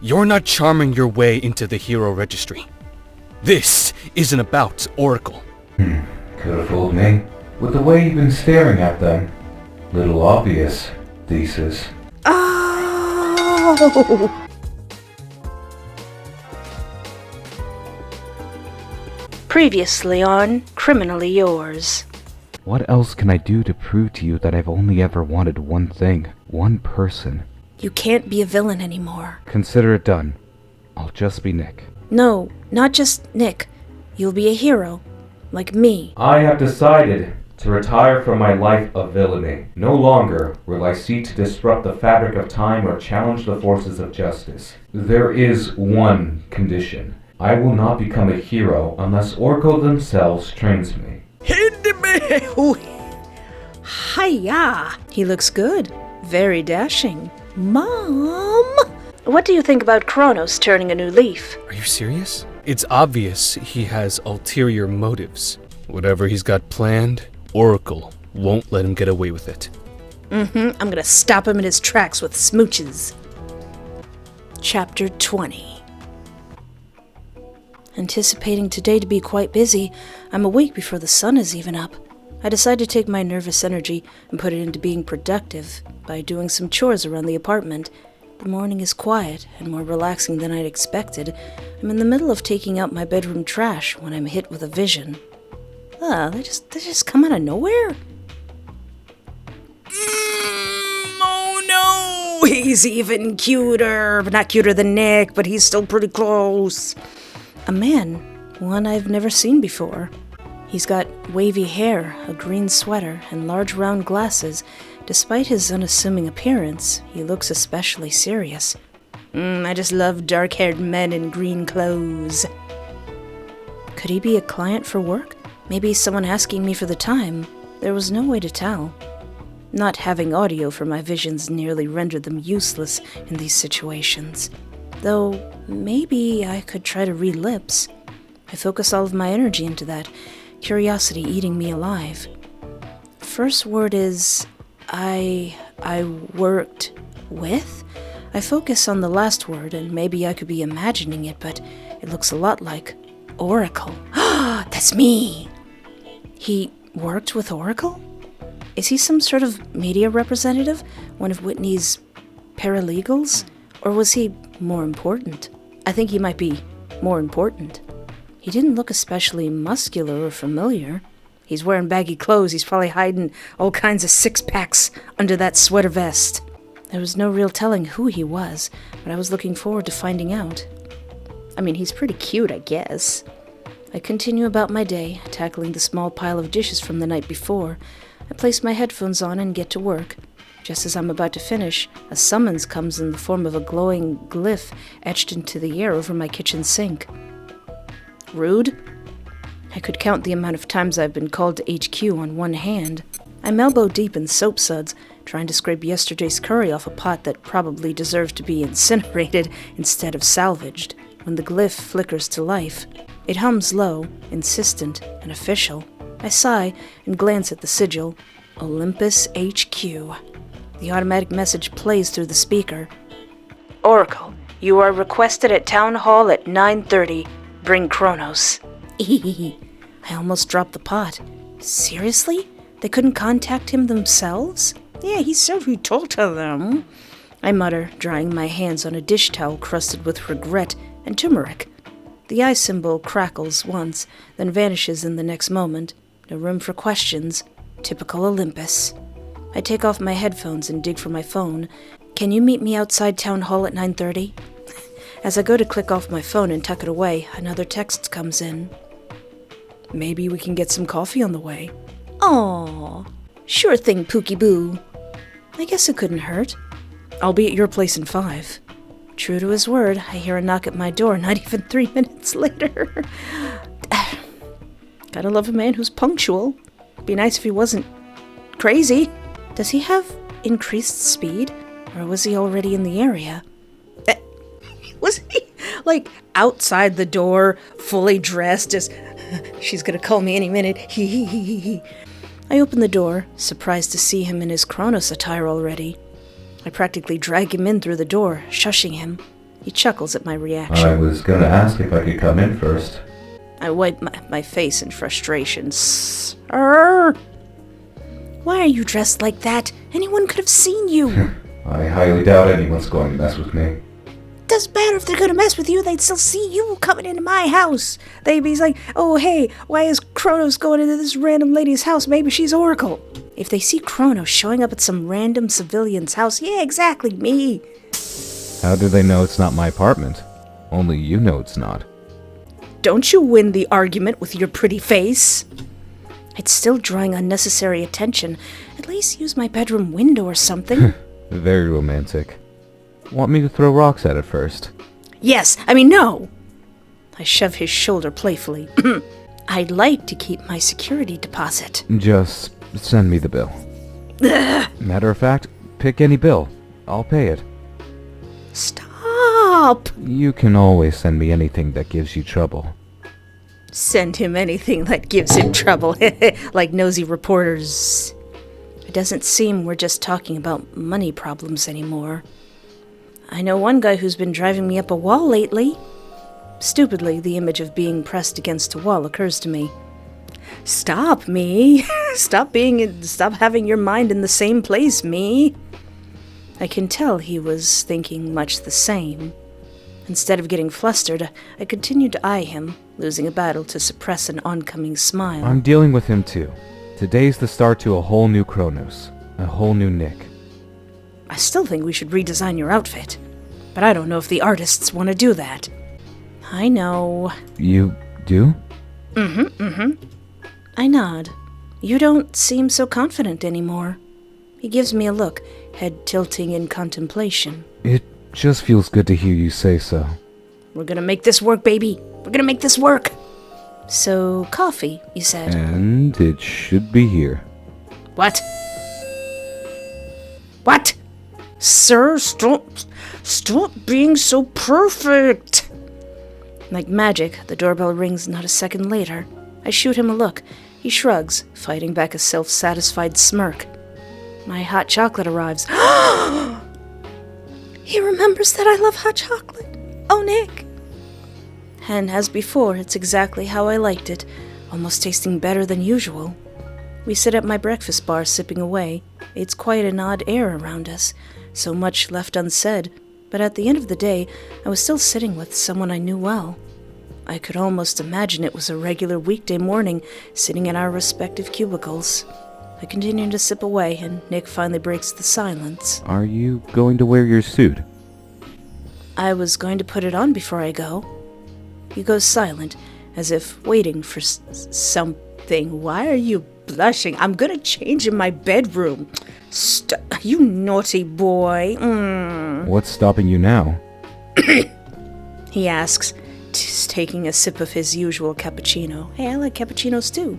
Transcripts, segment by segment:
You're not charming your way into the hero registry. This isn't about Oracle. Could have fooled me. With the way you've been staring at them. Little obvious, Thesis. Oh! Previously on Criminally Yours. What else can I do to prove to you that I've only ever wanted one thing? One person. You can't be a villain anymore. Consider it done. I'll just be Nick. No, not just Nick. You'll be a hero. Like me. I have decided to retire from my life of villainy. No longer will I seek to disrupt the fabric of time or challenge the forces of justice. There is one condition. I will not become a hero unless Oracle themselves trains me. Hiya! He looks good. Very dashing. Mom! What do you think about Chronos turning a new leaf? Are you serious? It's obvious he has ulterior motives. Whatever he's got planned, Oracle won't let him get away with it. I'm gonna stop him in his tracks with smooches. Chapter 20. Anticipating today to be quite busy, I'm awake before the sun is even up. I decide to take my nervous energy and put it into being productive by doing some chores around the apartment. The morning is quiet and more relaxing than I'd expected. I'm in the middle of taking out my bedroom trash when I'm hit with a vision. They just come out of nowhere? Oh no! He's even cuter. Not cuter than Nick, but he's still pretty close. A man, one I've never seen before. He's got wavy hair, a green sweater, and large round glasses. Despite his unassuming appearance, he looks especially serious. I just love dark-haired men in green clothes. Could he be a client for work? Maybe someone asking me for the time. There was no way to tell. Not having audio for my visions nearly rendered them useless in these situations. Though, maybe I could try to read lips. I focus all of my energy into that, curiosity eating me alive. First word is, I worked with? I focus on the last word, and maybe I could be imagining it, but it looks a lot like Oracle. That's me! He worked with Oracle? Is he some sort of media representative? One of Whitney's paralegals? Or was he more important? I think he might be more important. He didn't look especially muscular or familiar. He's wearing baggy clothes. He's probably hiding all kinds of six-packs under that sweater vest. There was no real telling who he was, but I was looking forward to finding out. I mean, he's pretty cute, I guess. I continue about my day, tackling the small pile of dishes from the night before. I place my headphones on and get to work. Just as I'm about to finish, a summons comes in the form of a glowing glyph etched into the air over my kitchen sink. Rude? I could count the amount of times I've been called to HQ on one hand. I'm elbow deep in soap suds, trying to scrape yesterday's curry off a pot that probably deserved to be incinerated instead of salvaged, when the glyph flickers to life. It hums low, insistent, and official. I sigh and glance at the sigil. Olympus HQ. The automatic message plays through the speaker. Oracle, you are requested at Town Hall at 9:30. Bring Chronos. I almost dropped the pot. Seriously? They couldn't contact him themselves? Yeah, he said he told them. I mutter, drying my hands on a dish towel crusted with regret and turmeric. The eye symbol crackles once, then vanishes in the next moment. No room for questions. Typical Olympus. I take off my headphones and dig for my phone. Can you meet me outside Town Hall at 9:30? As I go to click off my phone and tuck it away, another text comes in. Maybe we can get some coffee on the way. Aww. Sure thing, Pookie Boo. I guess it couldn't hurt. I'll be at your place in 5. True to his word, I hear a knock at my door not even 3 minutes later. Gotta love a man who's punctual. Be nice if he wasn't crazy. Does he have increased speed? Or was he already in the area? Was he, outside the door, fully dressed, as she's gonna call me any minute? I open the door, surprised to see him in his Chronos attire already. I practically drag him in through the door, shushing him. He chuckles at my I reaction. was gonna ask if I could come in first. I wipe my face in frustration. Sir? Why are you dressed like that? Anyone could have seen you. I highly doubt anyone's going to mess with me. Doesn't matter if they're gonna mess with you, they'd still see you coming into my house. They'd be like, oh hey, why is Chronos going into this random lady's house? Maybe she's Oracle. If they see Chronos showing up at some random civilian's house, yeah, exactly, me. How do they know it's not my apartment? Only you know it's not. Don't you win the argument with your pretty face. It's still drawing unnecessary attention. At least use my bedroom window or something. Very romantic. Want me to throw rocks at it first? Yes, I mean no. I shove his shoulder playfully. I'd like to keep my security deposit. Just send me the bill. Matter of fact, pick any bill. I'll pay it. Stop! You can always send me anything that gives you trouble. Send him anything that gives him trouble, like nosy reporters. It doesn't seem we're just talking about money problems anymore. I know one guy who's been driving me up a wall lately. Stupidly, the image of being pressed against a wall occurs to me. Stop, me. Stop having your mind in the same place, me. I can tell he was thinking much the same. Instead of getting flustered, I continued to eye him, losing a battle to suppress an oncoming smile. I'm dealing with him too. Today's the start to a whole new Chronos. A whole new Nick. I still think we should redesign your outfit. But I don't know if the artists want to do that. I know. You do? I nod. You don't seem so confident anymore. He gives me a look, head tilting in contemplation. It just feels good to hear you say so. We're gonna make this work, baby. We're gonna make this work. So, coffee, you said. And it should be here. What? What? Sir, stop being so perfect. Like magic, the doorbell rings not a second later. I shoot him a look. He shrugs, fighting back a self-satisfied smirk. My hot chocolate arrives. He remembers that I love hot chocolate. Oh, Nick. And as before, it's exactly how I liked it, almost tasting better than usual. We sit at my breakfast bar sipping away. It's quite an odd air around us, so much left unsaid, but at the end of the day, I was still sitting with someone I knew well. I could almost imagine it was a regular weekday morning, sitting in our respective cubicles. I continue to sip away, and Nick finally breaks the silence. Are you going to wear your suit? I was going to put it on before I go. He goes silent, as if waiting for something. Why are you blushing? I'm gonna change in my bedroom. You naughty boy. What's stopping you now? He asks, taking a sip of his usual cappuccino. Hey, I like cappuccinos too.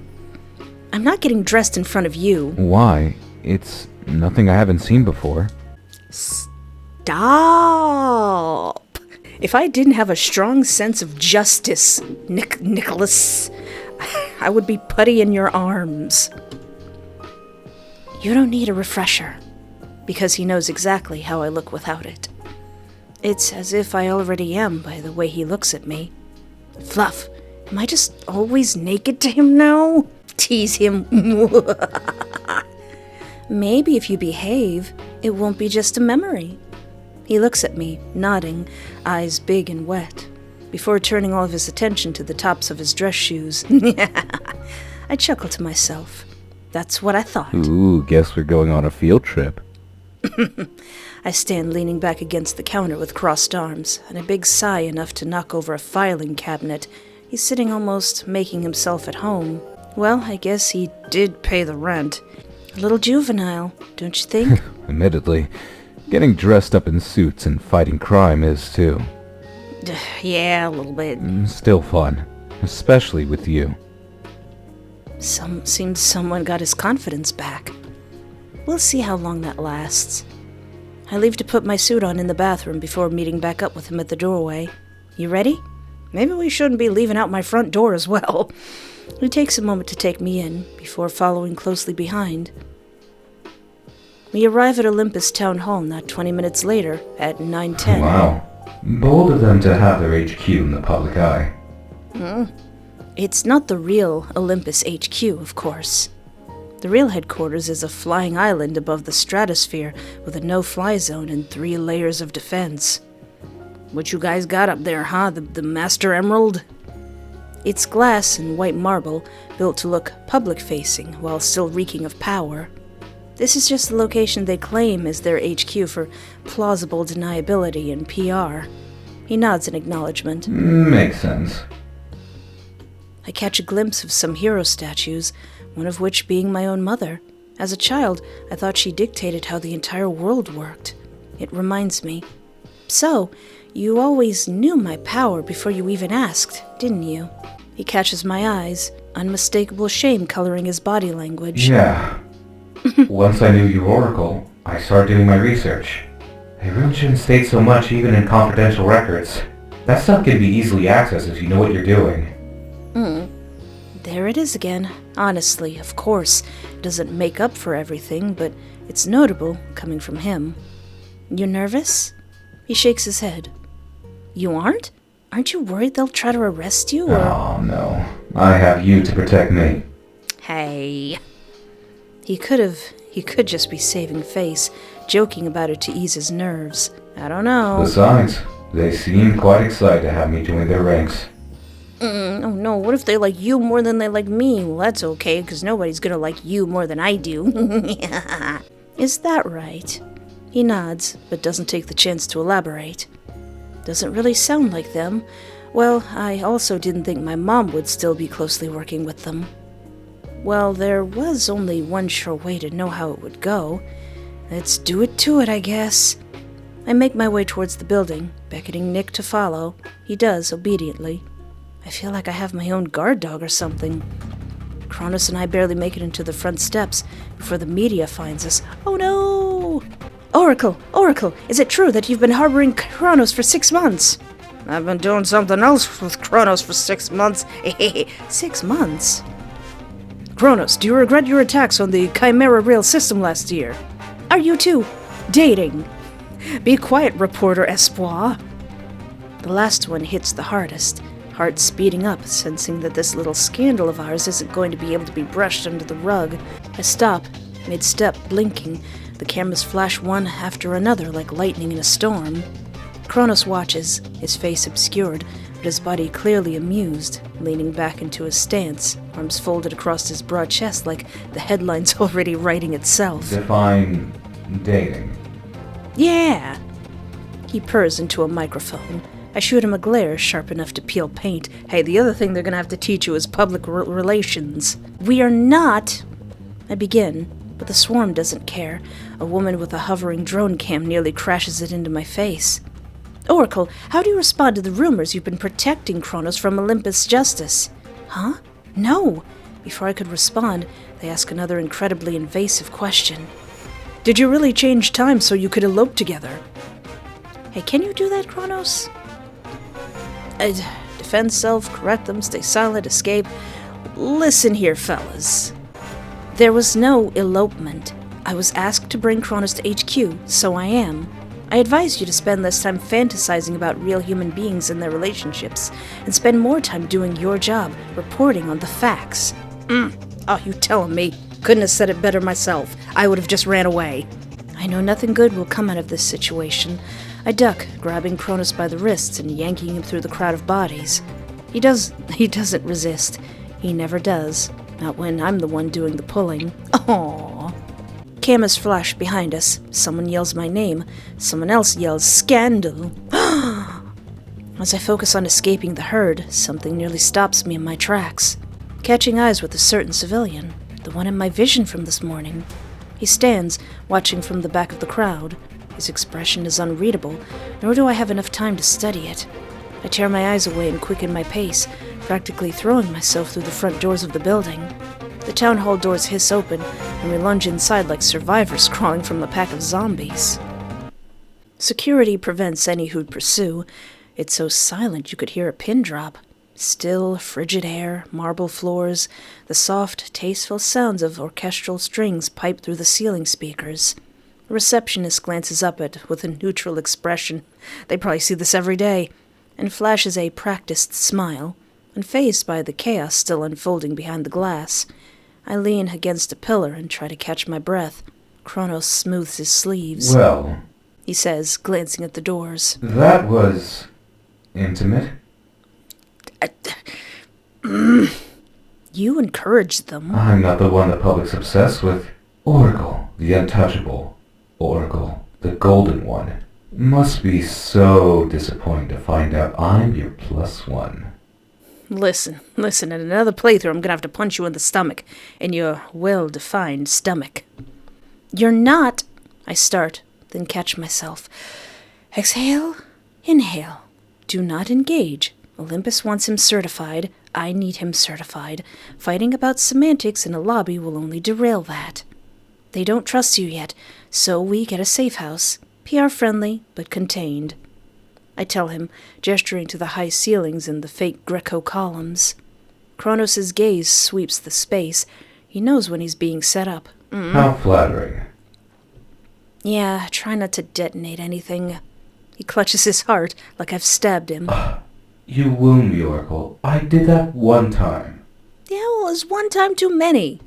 I'm not getting dressed in front of you. Why? It's nothing I haven't seen before. Stop! If I didn't have a strong sense of justice, Nikolaos, I would be putty in your arms. You don't need a refresher, because he knows exactly how I look without it. It's as if I already am by the way he looks at me. Fluff, am I just always naked to him now? Tease him. Maybe if you behave, it won't be just a memory. He looks at me, nodding, eyes big and wet, before turning all of his attention to the tops of his dress shoes. I chuckle to myself. That's what I thought. Ooh, guess we're going on a field trip. I stand leaning back against the counter with crossed arms, and a big sigh enough to knock over a filing cabinet. He's sitting almost making himself at home. Well, I guess he did pay the rent. A little juvenile, don't you think? Admittedly, getting dressed up in suits and fighting crime is too. Yeah, a little bit. Still fun, especially with you. Seems someone got his confidence back. We'll see how long that lasts. I leave to put my suit on in the bathroom before meeting back up with him at the doorway. You ready? Maybe we shouldn't be leaving out my front door as well. He takes a moment to take me in, before following closely behind. We arrive at Olympus Town Hall not 20 minutes later, at 9:10. Wow, Bold of them to have their HQ in the public eye. It's not the real Olympus HQ, of course. The real headquarters is a flying island above the stratosphere with a no-fly zone and 3 layers of defense. What you guys got up there, huh? The Master Emerald? It's glass and white marble, built to look public-facing while still reeking of power. This is just the location they claim as their HQ for plausible deniability and PR. He nods in acknowledgement. Makes sense. I catch a glimpse of some hero statues, one of which being my own mother. As a child, I thought she dictated how the entire world worked. It reminds me. So, you always knew my power before you even asked, didn't you? He catches my eyes, unmistakable shame coloring his body language. Yeah. Once I knew your oracle, I started doing my research. I really shouldn't state so much even in confidential records. That stuff can be easily accessed if you know what you're doing. There it is again. Honestly, of course, it doesn't make up for everything, but it's notable coming from him. You nervous? He shakes his head. You aren't? Aren't you worried they'll try to arrest you, or... Oh, no. I have you to protect me. Hey. He could just be saving face, joking about it to ease his nerves. I don't know. Besides, they seem quite excited to have me join their ranks. Oh no, what if they like you more than they like me? Well, that's okay, because nobody's gonna like you more than I do. Is that right? He nods, but doesn't take the chance to elaborate. Doesn't really sound like them. Well, I also didn't think my mom would still be closely working with them. Well, there was only one sure way to know how it would go. Let's do it to it, I guess. I make my way towards the building, beckoning Nick to follow. He does, obediently. I feel like I have my own guard dog or something. Chronos and I barely make it into the front steps before the media finds us. Oh no! Oracle, is it true that you've been harboring Chronos for 6 months? I've been doing something else with Chronos for 6 months. 6 months? Chronos, do you regret your attacks on the Chimera Rail system last year? Are you two dating? Be quiet, reporter Espoir. The last one hits the hardest. Heart speeding up, sensing that this little scandal of ours isn't going to be able to be brushed under the rug. I stop, mid-step, blinking. The cameras flash one after another like lightning in a storm. Chronos watches, his face obscured, but his body clearly amused, leaning back into his stance, arms folded across his broad chest like the headline's already writing itself. Define dating. Yeah! He purrs into a microphone. I shoot him a glare sharp enough to peel paint. Hey, the other thing they're gonna have to teach you is public relations. We are not... I begin, but the swarm doesn't care. A woman with a hovering drone cam nearly crashes it into my face. Oracle, how do you respond to the rumors you've been protecting Chronos from Olympus justice? Huh? No! Before I could respond, they ask another incredibly invasive question. Did you really change time so you could elope together? Hey, can you do that, Chronos? Defend self, correct them, stay silent, escape. Listen here, fellas. There was no elopement. I was asked to bring Chronos to HQ, so I am. I advise you to spend less time fantasizing about real human beings and their relationships, and spend more time doing your job, reporting on the facts. Oh, you telling me? Couldn't have said it better myself. I would have just ran away. I know nothing good will come out of this situation. I duck, grabbing Chronos by the wrists and yanking him through the crowd of bodies. He doesn't resist. He never does. Not when I'm the one doing the pulling. Aww. Cameras flash behind us. Someone yells my name. Someone else yells, "Scandal!" As I focus on escaping the herd, something nearly stops me in my tracks. Catching eyes with a certain civilian. The one in my vision from this morning. He stands, watching from the back of the crowd. His expression is unreadable, nor do I have enough time to study it. I tear my eyes away and quicken my pace, practically throwing myself through the front doors of the building. The town hall doors hiss open, and we lunge inside like survivors crawling from a pack of zombies. Security prevents any who'd pursue. It's so silent you could hear a pin drop. Still, frigid air, marble floors, the soft, tasteful sounds of orchestral strings pipe through the ceiling speakers. The receptionist glances up at with a neutral expression. They probably see this every day, and flashes a practiced smile, unfazed by the chaos still unfolding behind the glass. I lean against a pillar and try to catch my breath. Chronos smooths his sleeves. Well, He says, glancing at the doors. that was intimate. You encouraged them. I'm not the one the public's obsessed with. Oracle, the untouchable. Oracle, the golden one. Must be so disappointing to find out I'm your +1. Listen, at another playthrough I'm gonna have to punch you in the stomach, in your well-defined stomach. You're not, I start, then catch myself. Exhale, inhale. Do not engage. Olympus wants him certified. I need him certified. Fighting about semantics in a lobby will only derail that. They don't trust you yet, so we get a safe house. PR-friendly, but contained. I tell him, gesturing to the high ceilings and the fake Greco columns. Chronos' gaze sweeps the space. He knows when he's being set up. How flattering. Yeah, try not to detonate anything. He clutches his heart like I've stabbed him. You wound me, Oracle. I did that one time. Yeah, well, it was one time too many.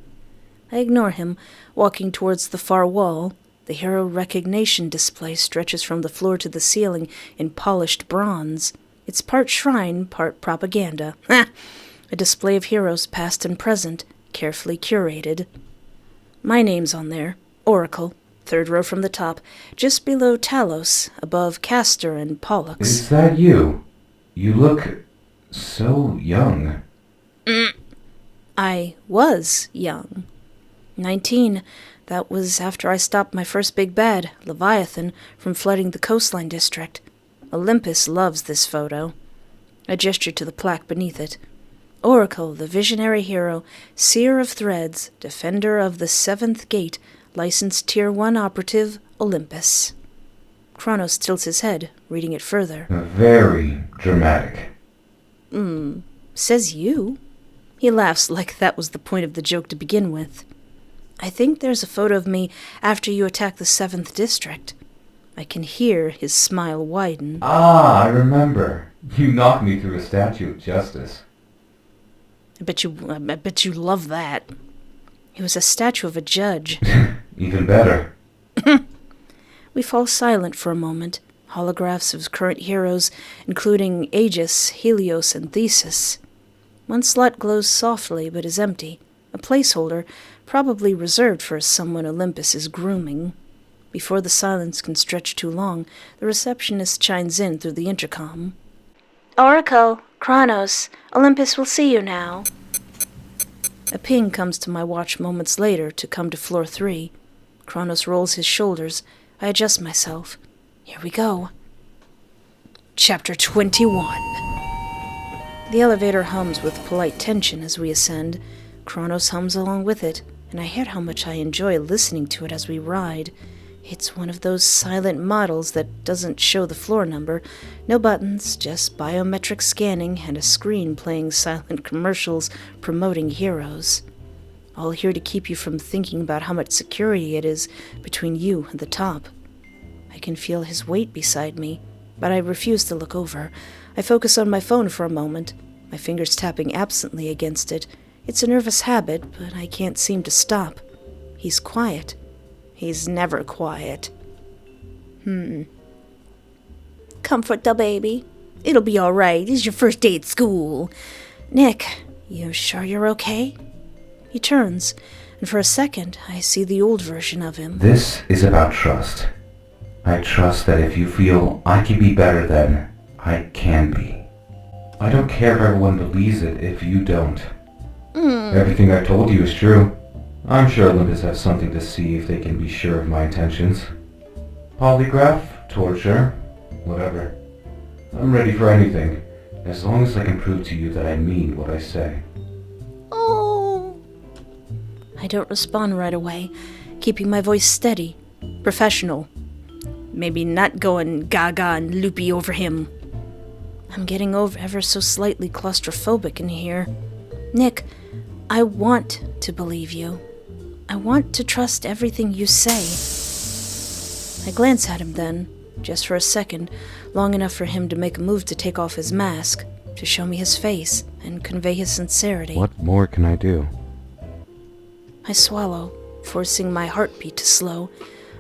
I ignore him, walking towards the far wall. The hero recognition display stretches from the floor to the ceiling in polished bronze. It's part shrine, part propaganda. A display of heroes past and present, carefully curated. My name's on there, Oracle, 3rd row from the top, just below Talos, above Castor and Pollux. Is that you? You look so young. I was young. 19. That was after I stopped my first big bad, Leviathan, from flooding the coastline district. Olympus loves this photo. I gesture to the plaque beneath it. Oracle, the visionary hero, seer of threads, defender of the 7th gate, licensed Tier 1 operative, Olympus. Chronos tilts his head, reading it further. Very dramatic. Says you. He laughs like that was the point of the joke to begin with. I think there's a photo of me after you attack the 7th district. I can hear his smile widen. Ah, I remember. You knocked me through a statue of justice. I bet you love that. He was a statue of a judge. Even better. We fall silent for a moment. Holographs of current heroes, including Aegis, Helios, and Thesis. One slot glows softly but is empty. A placeholder, probably reserved for someone Olympus is grooming. Before the silence can stretch too long, the receptionist chimes in through the intercom. Oracle, Chronos, Olympus will see you now. A ping comes to my watch moments later to come to floor 3. Chronos rolls his shoulders. I adjust myself. Here we go. Chapter 21. The elevator hums with polite tension as we ascend. Chronos hums along with it, and I hear how much I enjoy listening to it as we ride. It's one of those silent models that doesn't show the floor number. No buttons, just biometric scanning and a screen playing silent commercials promoting heroes. All here to keep you from thinking about how much security it is between you and the top. I can feel his weight beside me, but I refuse to look over. I focus on my phone for a moment, my fingers tapping absently against it. It's a nervous habit, but I can't seem to stop. He's quiet. He's never quiet. Comfort the baby. It'll be all right. It's your first day at school. Nick, you sure you're okay? He turns, and for a second, I see the old version of him. This is about trust. I trust that if you feel I can be better than I can be. I don't care if everyone believes it if you don't. Everything I've told you is true. I'm sure Olympus has something to see if they can be sure of my intentions. Polygraph, torture, whatever. I'm ready for anything, as long as I can prove to you that I mean what I say. Oh. I don't respond right away, keeping my voice steady, professional. Maybe not going gaga and loopy over him. I'm getting ever so slightly claustrophobic in here. Nick, I want to believe you. I want to trust everything you say. I glance at him then, just for a second, long enough for him to make a move to take off his mask, to show me his face and convey his sincerity. What more can I do? I swallow, forcing my heartbeat to slow.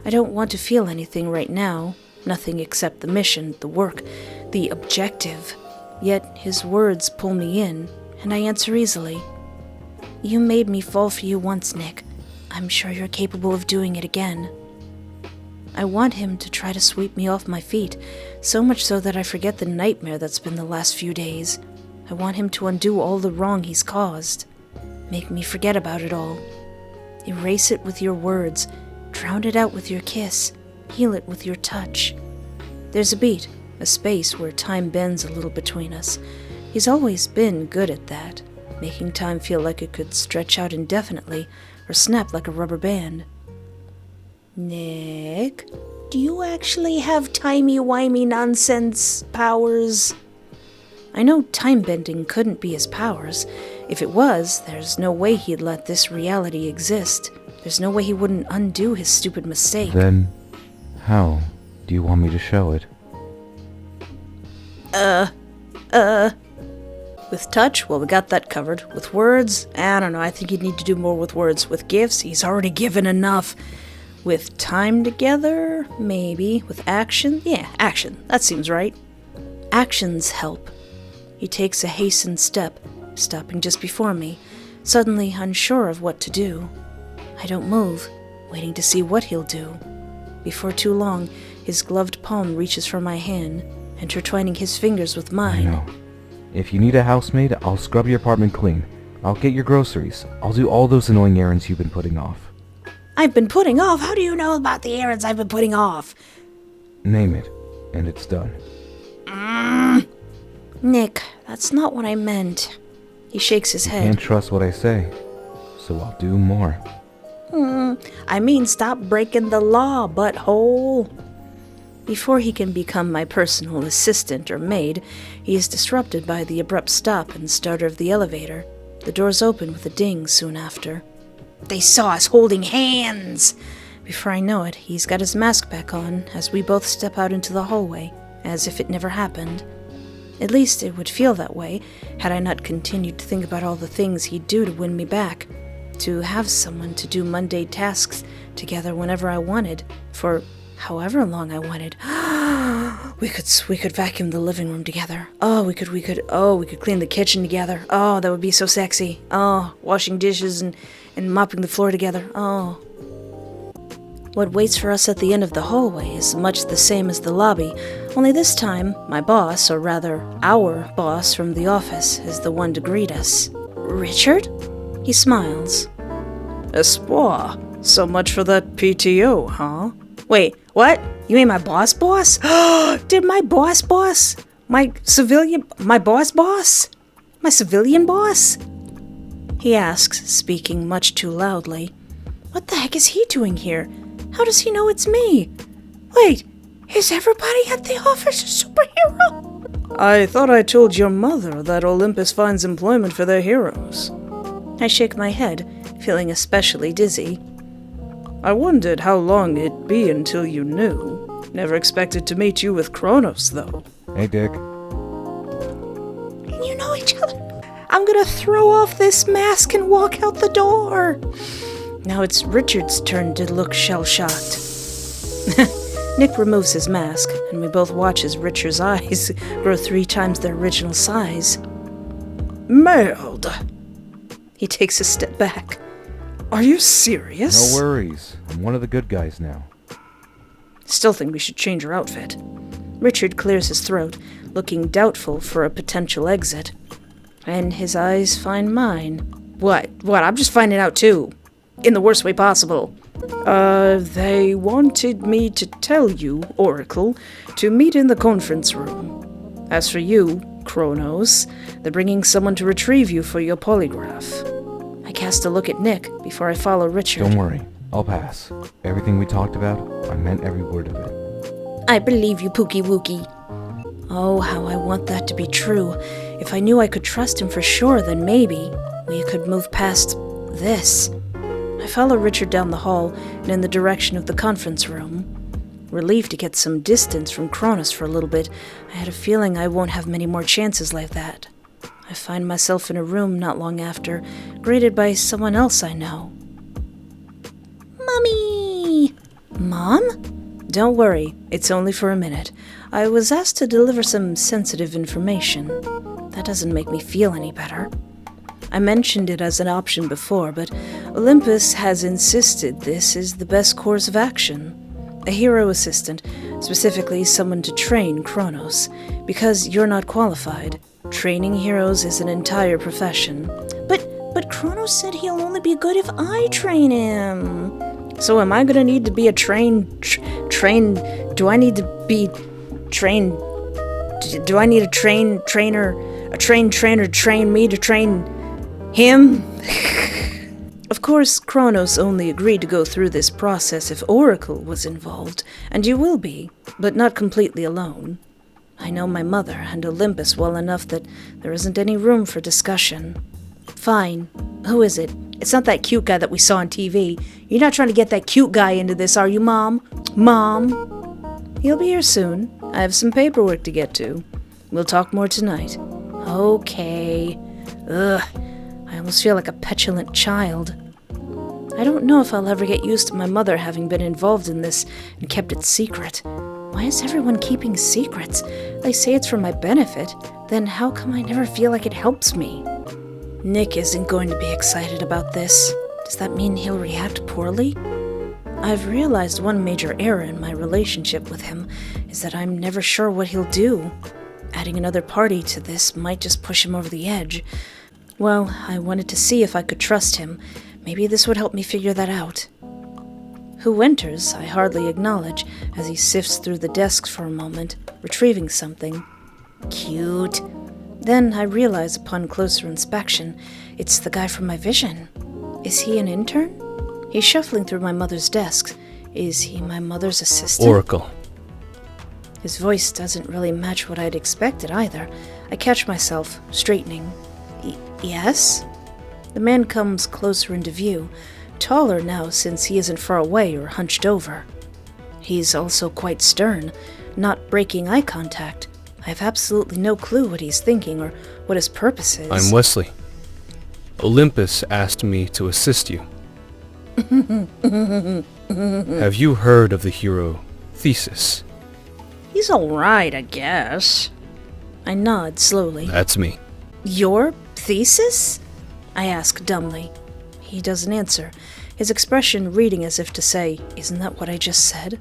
I don't want to feel anything right now, nothing except the mission, the work, the objective. Yet his words pull me in, and I answer easily. You made me fall for you once, Nick. I'm sure you're capable of doing it again. I want him to try to sweep me off my feet, so much so that I forget the nightmare that's been the last few days. I want him to undo all the wrong he's caused. Make me forget about it all. Erase it with your words, drown it out with your kiss, heal it with your touch. There's a beat, a space where time bends a little between us. He's always been good at that, making time feel like it could stretch out indefinitely or snap like a rubber band. Nick, do you actually have timey-wimey nonsense powers? I know time-bending couldn't be his powers. If it was, there's no way he'd let this reality exist. There's no way he wouldn't undo his stupid mistake. Then, how do you want me to show it? With touch, well, we got that covered. With words, I don't know, I think he'd need to do more with words. With gifts, he's already given enough. With time together, maybe. With action, yeah, action, that seems right. Actions help. He takes a hastened step, stopping just before me, suddenly unsure of what to do. I don't move, waiting to see what he'll do. Before too long, his gloved palm reaches for my hand, intertwining his fingers with mine. I know. If you need a housemaid, I'll scrub your apartment clean. I'll get your groceries. I'll do all those annoying errands you've been putting off. I've been putting off? How do you know about the errands I've been putting off? Name it, and it's done. Nick, that's not what I meant. He shakes his head. Can't trust what I say, so I'll do more. I mean, stop breaking the law, butthole. Before he can become my personal assistant or maid, he is disrupted by the abrupt stop and starter of the elevator. The doors open with a ding soon after. They saw us holding hands! Before I know it, he's got his mask back on as we both step out into the hallway, as if it never happened. At least it would feel that way, had I not continued to think about all the things he'd do to win me back. To have someone to do mundane tasks together whenever I wanted, for however long I wanted. we could vacuum the living room together. We could clean the kitchen together. Oh, that would be so sexy. Oh, washing dishes and mopping the floor together. Oh. What waits for us at the end of the hallway is much the same as the lobby, only this time, my boss, or rather, our boss from the office, is the one to greet us. Richard? He smiles. Espoir. So much for that PTO, huh? Wait, what? You mean my boss? Did my boss? My boss? My civilian boss? He asks, speaking much too loudly. What the heck is he doing here? How does he know it's me? Wait, is everybody at the office a superhero? I thought I told your mother that Olympus finds employment for their heroes. I shake my head, feeling especially dizzy. I wondered how long it'd be until you knew. Never expected to meet you with Chronos, though. Hey, Dick. You know each other? I'm gonna throw off this mask and walk out the door. Now it's Richard's turn to look shell-shocked. Nick removes his mask, and we both watch as Richard's eyes grow 3 times their original size. Merde! He takes a step back. Are you serious? No worries. I'm one of the good guys now. Still think we should change our outfit. Richard clears his throat, looking doubtful for a potential exit. And his eyes find mine. What? I'm just finding out too. In the worst way possible. They wanted me to tell you, Oracle, to meet in the conference room. As for you, Chronos, they're bringing someone to retrieve you for your polygraph. I cast a look at Nick before I follow Richard. Don't worry, I'll pass. Everything we talked about, I meant every word of it. I believe you, Pookie Wookie. Oh, how I want that to be true. If I knew I could trust him for sure, then maybe we could move past this. I follow Richard down the hall and in the direction of the conference room. relieved to get some distance from Chronos for a little bit. I had a feeling I won't have many more chances like that. I find myself in a room not long after, greeted by someone else I know. Mommy! Mom? Don't worry, it's only for a minute. I was asked to deliver some sensitive information. That doesn't make me feel any better. I mentioned it as an option before, but Olympus has insisted this is the best course of action. A hero assistant, specifically someone to train Chronos, because you're not qualified. Training heroes is an entire profession. But Chronos said he'll only be good if I train him. So am I gonna need to be a do I need to be trained? Do I need a trained trainer to train me to train him? Of course, Chronos only agreed to go through this process if Oracle was involved, and you will be, but not completely alone. I know my mother and Olympus well enough that there isn't any room for discussion. Fine. Who is it? It's not that cute guy that we saw on TV. You're not trying to get that cute guy into this, are you, Mom? Mom? He'll be here soon. I have some paperwork to get to. We'll talk more tonight. Okay. Ugh. I almost feel like a petulant child. I don't know if I'll ever get used to my mother having been involved in this and kept it secret. Why is everyone keeping secrets? They say it's for my benefit. Then how come I never feel like it helps me? Nick isn't going to be excited about this. Does that mean he'll react poorly? I've realized one major error in my relationship with him is that I'm never sure what he'll do. Adding another party to this might just push him over the edge. Well, I wanted to see if I could trust him. Maybe this would help me figure that out. Who enters, I hardly acknowledge, as he sifts through the desks for a moment, retrieving something. Cute. Then I realize upon closer inspection, it's the guy from my vision. Is he an intern? He's shuffling through my mother's desks. Is he my mother's assistant? Oracle. His voice doesn't really match what I'd expected either. I catch myself, straightening. Yes? The man comes closer into view, taller now since he isn't far away or hunched over. He's also quite stern, not breaking eye contact. I have absolutely no clue what he's thinking or what his purpose is. I'm Wesley. Olympus asked me to assist you. Have you heard of the hero Thesis? He's alright, I guess. I nod slowly. That's me. Your Thesis? I ask dumbly. He doesn't answer, his expression reading as if to say, isn't that what I just said?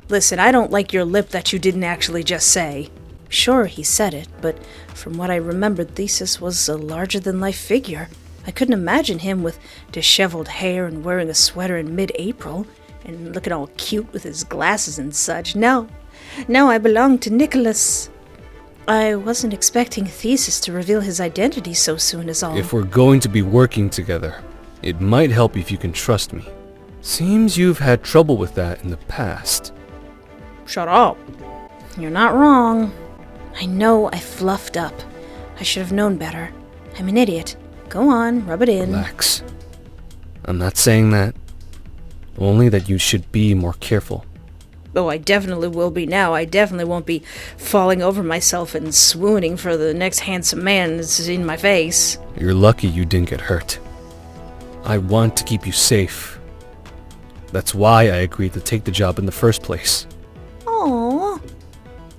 Listen, I don't like your lip that you didn't actually just say. Sure, he said it, but from what I remembered, Thesis was a larger-than-life figure. I couldn't imagine him with disheveled hair and wearing a sweater in mid-April, and looking all cute with his glasses and such. No, I belong to Nikolaos. I wasn't expecting Thesis to reveal his identity so soon is all. If we're going to be working together, it might help if you can trust me. Seems you've had trouble with that in the past. Shut up. You're not wrong. I know I fluffed up. I should have known better. I'm an idiot. Go on, rub it in. Relax. I'm not saying that. Only that you should be more careful. Oh, I definitely will be now. I definitely won't be falling over myself and swooning for the next handsome man that's in my face. You're lucky you didn't get hurt. I want to keep you safe. That's why I agreed to take the job in the first place. Aww.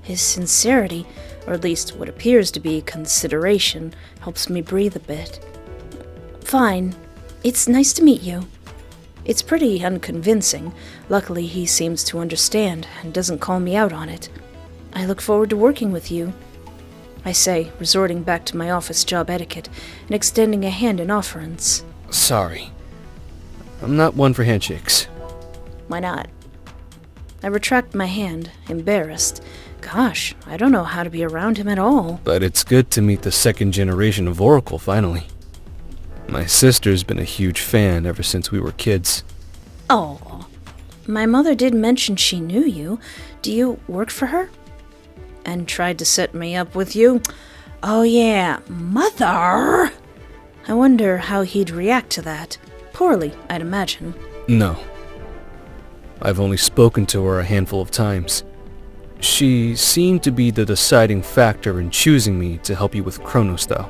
His sincerity, or at least what appears to be consideration, helps me breathe a bit. Fine. It's nice to meet you. It's pretty unconvincing. Luckily, he seems to understand and doesn't call me out on it. I look forward to working with you, I say, resorting back to my office job etiquette and extending a hand in offerance. Sorry. I'm not one for handshakes. Why not? I retract my hand, embarrassed. Gosh, I don't know how to be around him at all. But it's good to meet the second generation of Oracle, finally. My sister's been a huge fan ever since we were kids. Oh, my mother did mention she knew you. Do you work for her? And tried to set me up with you? Oh yeah, Mother! I wonder how he'd react to that. Poorly, I'd imagine. No. I've only spoken to her a handful of times. She seemed to be the deciding factor in choosing me to help you with Chronos, though.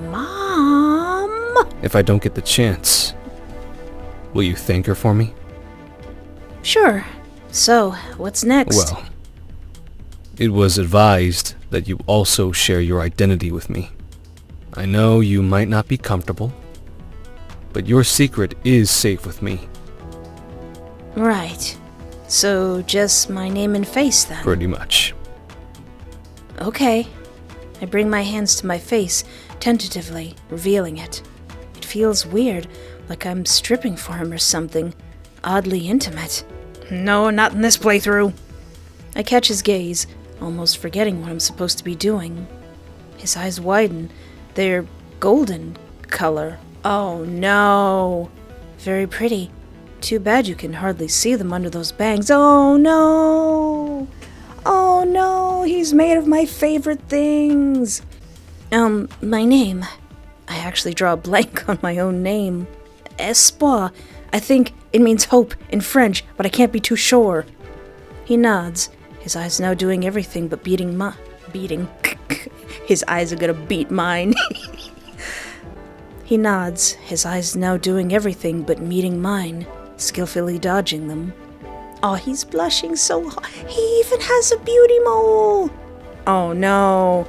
Mom! If I don't get the chance, will you thank her for me? Sure. So, what's next? Well, it was advised that you also share your identity with me. I know you might not be comfortable, but your secret is safe with me. Right. So, just my name and face, then? Pretty much. Okay. I bring my hands to my face, tentatively, revealing it. It feels weird, like I'm stripping for him or something. Oddly intimate. No, not in this playthrough. I catch his gaze, almost forgetting what I'm supposed to be doing. His eyes widen. They're golden color. Oh no. Very pretty. Too bad you can hardly see them under those bangs. Oh no! Oh no, he's made of my favorite things. My name. I actually draw a blank on my own name. Espoir. I think it means hope in French, but I can't be too sure. He nods, his eyes now doing everything but beating. His eyes are gonna beat mine. He nods, his eyes now doing everything but meeting mine, skillfully dodging them. Oh, he's blushing so hard. He even has a beauty mole. Oh no.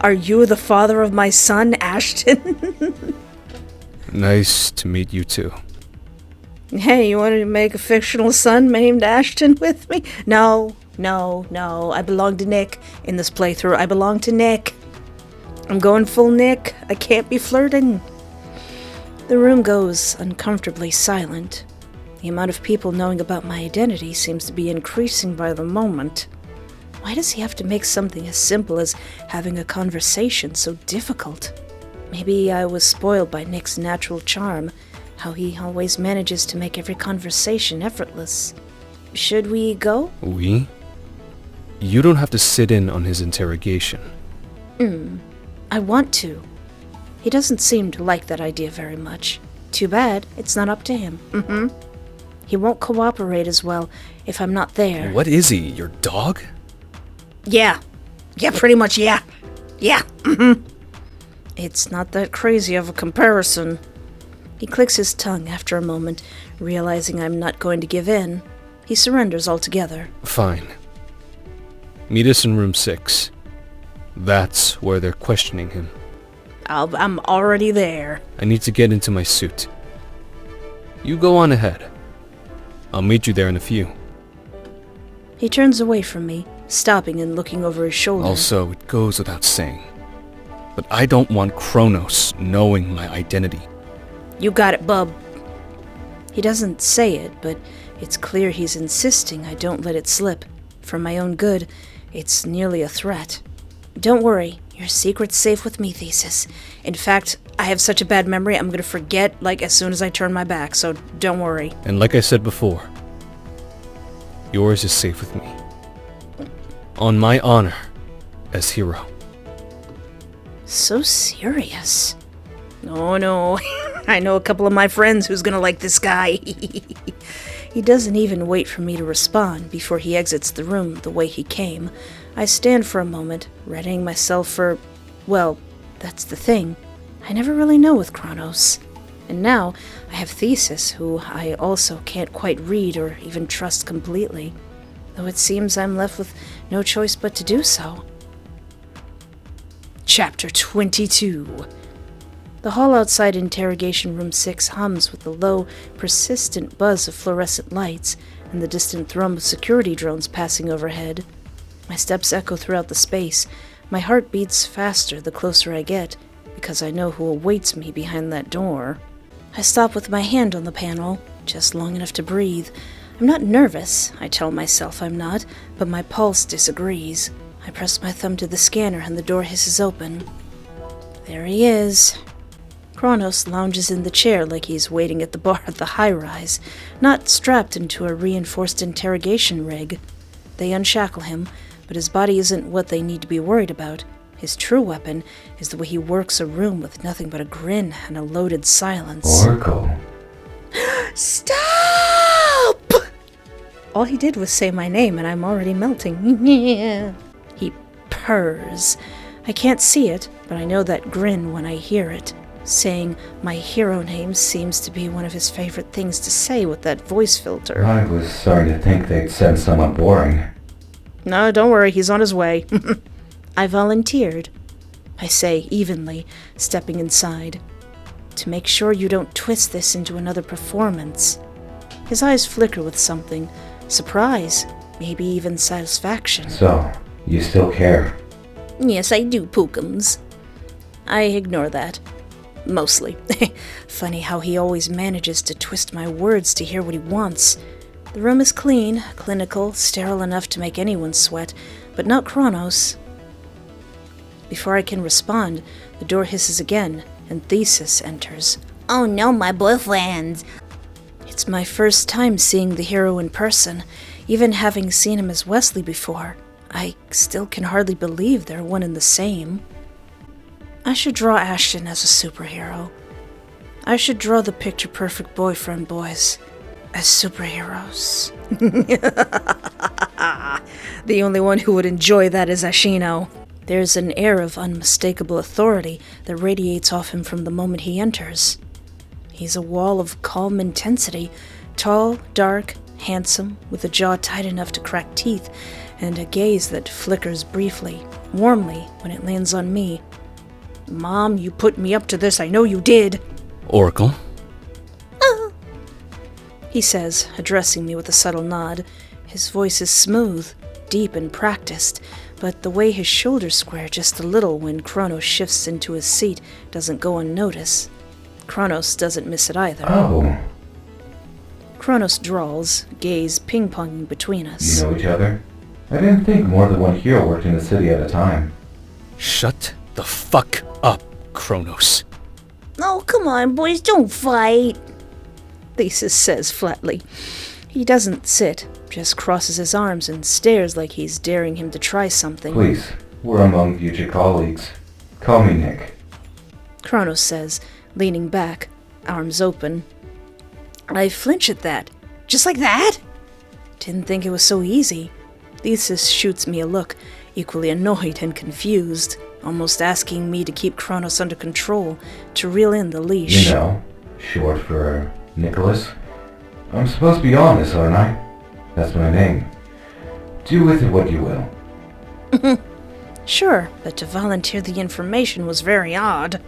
Are you the father of my son, Ashton? Nice to meet you too. Hey, you want to make a fictional son named Ashton with me? No. I belong to Nick in this playthrough. I belong to Nick. I'm going full Nick. I can't be flirting. The room goes uncomfortably silent. The amount of people knowing about my identity seems to be increasing by the moment. Why does he have to make something as simple as having a conversation so difficult? Maybe I was spoiled by Nick's natural charm, how he always manages to make every conversation effortless. Should we go? We? You don't have to sit in on his interrogation. I want to. He doesn't seem to like that idea very much. Too bad, it's not up to him. He won't cooperate as well if I'm not there. What is he, your dog? Yeah, pretty much, yeah. It's not that crazy of a comparison. He clicks his tongue after a moment, realizing I'm not going to give in. He surrenders altogether. Fine. Meet us in room 6. That's where they're questioning him. I'm already there. I need to get into my suit. You go on ahead. I'll meet you there in a few. He turns away from me, stopping and looking over his shoulder. Also, it goes without saying, but I don't want Chronos knowing my identity. You got it, bub. He doesn't say it, but it's clear he's insisting I don't let it slip. For my own good, it's nearly a threat. Don't worry, your secret's safe with me, Thesis. In fact, I have such a bad memory, I'm gonna forget, as soon as I turn my back, so don't worry. And like I said before, yours is safe with me. On my honor as hero. So serious. Oh no, I know a couple of my friends who's gonna like this guy. He doesn't even wait for me to respond before he exits the room the way he came. I stand for a moment, readying myself for... Well, that's the thing. I never really know with Chronos. And now, I have Thesis, who I also can't quite read or even trust completely. Though it seems I'm left with no choice but to do so. Chapter 22. The hall outside interrogation room 6 hums with the low, persistent buzz of fluorescent lights and the distant thrum of security drones passing overhead. My steps echo throughout the space. My heart beats faster the closer I get, because I know who awaits me behind that door. I stop with my hand on the panel, just long enough to breathe. I'm not nervous, I tell myself I'm not, but my pulse disagrees. I press my thumb to the scanner and the door hisses open. There he is. Chronos lounges in the chair like he's waiting at the bar at the high-rise, not strapped into a reinforced interrogation rig. They unshackle him, but his body isn't what they need to be worried about. His true weapon is the way he works a room with nothing but a grin and a loaded silence. Oracle. Stop! All he did was say my name and I'm already melting. He purrs. I can't see it, but I know that grin when I hear it. Saying my hero name seems to be one of his favorite things to say with that voice filter. I was starting to think they'd send someone boring. No, don't worry, he's on his way. I volunteered. I say evenly, stepping inside. To make sure you don't twist this into another performance. His eyes flicker with something. Surprise, maybe even satisfaction. So, you still care? Yes, I do, Pookums. I ignore that. Mostly. Funny how he always manages to twist my words to hear what he wants. The room is clean, clinical, sterile enough to make anyone sweat, but not Chronos. Before I can respond, the door hisses again, and Thesis enters. Oh no, my boyfriend! It's my first time seeing the hero in person, even having seen him as Wesley before. I still can hardly believe they're one and the same. I should draw Ashton as a superhero. I should draw the picture-perfect boyfriend boys as superheroes. The only one who would enjoy that is Ashino. There's an air of unmistakable authority that radiates off him from the moment he enters. He's a wall of calm intensity, tall, dark, handsome, with a jaw tight enough to crack teeth, and a gaze that flickers briefly, warmly, when it lands on me. Mom, you put me up to this, I know you did. Oracle? He says, addressing me with a subtle nod. His voice is smooth, deep and practiced, but the way his shoulders square just a little when Chronos shifts into his seat doesn't go unnoticed. Chronos doesn't miss it either. Oh. Chronos drawls, gaze ping-ponging between us. You know each other? I didn't think more than one hero worked in the city at a time. Shut the fuck up, Chronos. Oh, come on, boys, don't fight! Thesis says flatly. He doesn't sit, just crosses his arms and stares like he's daring him to try something. Please, we're among future colleagues. Call me Nick. Chronos says, leaning back, arms open. I flinch at that. Just like that? Didn't think it was so easy. Thesis shoots me a look, equally annoyed and confused, almost asking me to keep Chronos under control, to reel in the leash. You know, short for Nikolaos. I'm supposed to be on this, aren't I? That's my name. Do with it what you will. Sure, but to volunteer the information was very odd.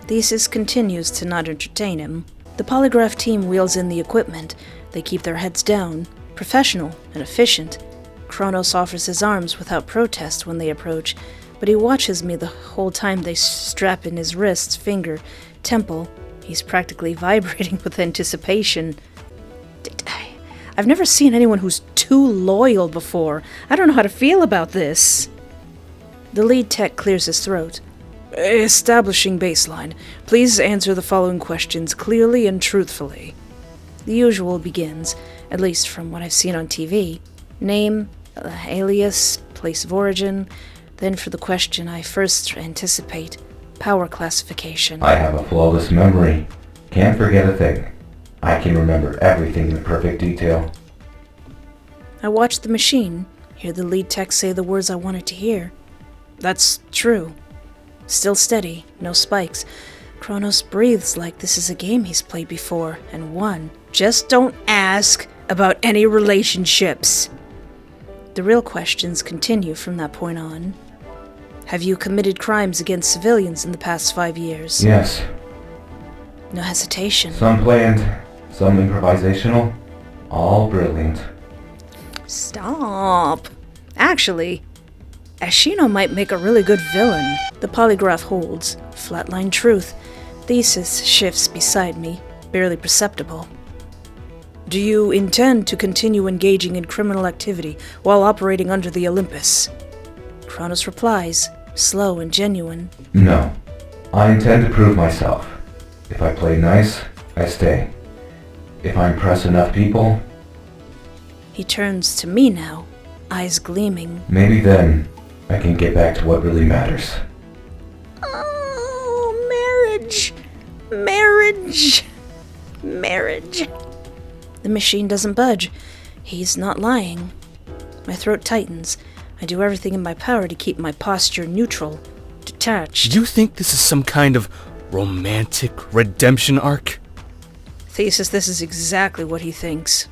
Thesis continues to not entertain him. The polygraph team wheels in the equipment. They keep their heads down, professional and efficient. Chronos offers his arms without protest when they approach, but he watches me the whole time they strap in his wrists, finger, temple. He's practically vibrating with anticipation. I've never seen anyone who's too loyal before. I don't know how to feel about this. The lead tech clears his throat. Establishing baseline. Please answer the following questions clearly and truthfully. The usual begins, at least from what I've seen on TV. Name, alias, place of origin. Then for the question I first anticipate, power classification. I have a flawless memory. Can't forget a thing. I can remember everything in perfect detail. I watch the machine, hear the lead tech say the words I wanted to hear. That's true. Still steady, no spikes. Chronos breathes like this is a game he's played before and won. Just don't ask about any relationships. The real questions continue from that point on. Have you committed crimes against civilians in the past 5 years? Yes. No hesitation. Some planned, some improvisational. All brilliant. Stop. Actually, Ashino might make a really good villain. The polygraph holds. Flatline truth. Thesis shifts beside me, barely perceptible. Do you intend to continue engaging in criminal activity while operating under the Olympus? Chronos replies, slow and genuine. No. I intend to prove myself. If I play nice, I stay. If I impress enough people... He turns to me now, eyes gleaming. Maybe then I can get back to what really matters. Oh, marriage. Marriage. Marriage. The machine doesn't budge. He's not lying. My throat tightens. I do everything in my power to keep my posture neutral, detached. You think this is some kind of romantic redemption arc? Thesis, this is exactly what he thinks.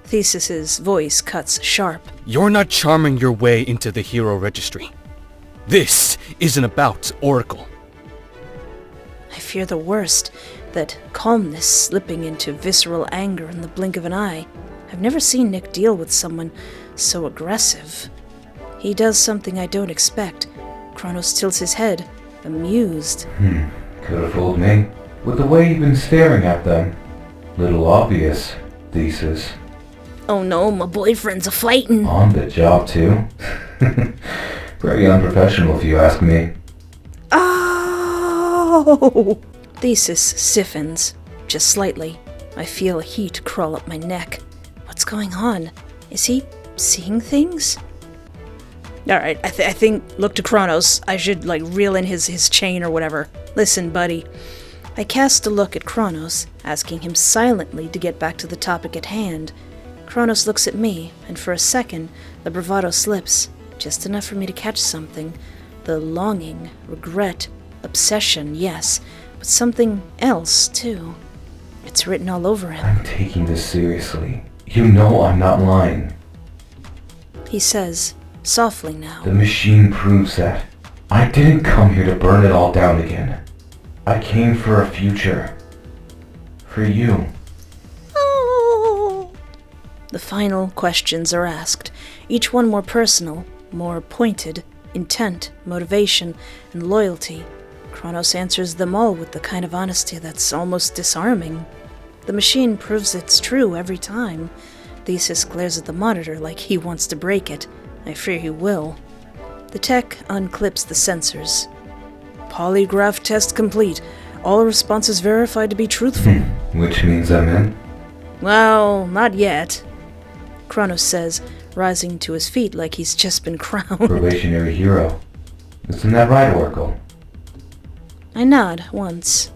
Thesis's voice cuts sharp. You're not charming your way into the hero registry. This isn't about Oracle. I fear the worst, that calmness slipping into visceral anger in the blink of an eye. I've never seen Nick deal with someone so aggressive. He does something I don't expect. Chronos tilts his head, amused. Could have fooled me. With the way you've been staring at them. Little obvious, Thesis. Oh no, my boyfriend's a-fightin'. On the job, too. Very unprofessional, if you ask me. Oh! Thesis stiffens, just slightly. I feel heat crawl up my neck. What's going on? Is he seeing things? Alright, I think, look to Chronos. I should, reel in his chain or whatever. Listen, buddy. I cast a look at Chronos, asking him silently to get back to the topic at hand. Chronos looks at me, and for a second, the bravado slips, just enough for me to catch something. The longing, regret, obsession, yes, but something else, too. It's written all over him. I'm taking this seriously. You know I'm not lying. He says, softly now. The machine proves that. I didn't come here to burn it all down again. I came for a future. For you. Oh. The final questions are asked, each one more personal, more pointed, intent, motivation, and loyalty. Chronos answers them all with the kind of honesty that's almost disarming. The machine proves it's true every time. Thesis glares at the monitor like he wants to break it. I fear he will. The tech unclips the sensors. Polygraph test complete. All responses verified to be truthful. Which means I'm in? Well, not yet. Chronos says, rising to his feet like he's just been crowned. Probationary hero. Isn't that right, Oracle? I nod once.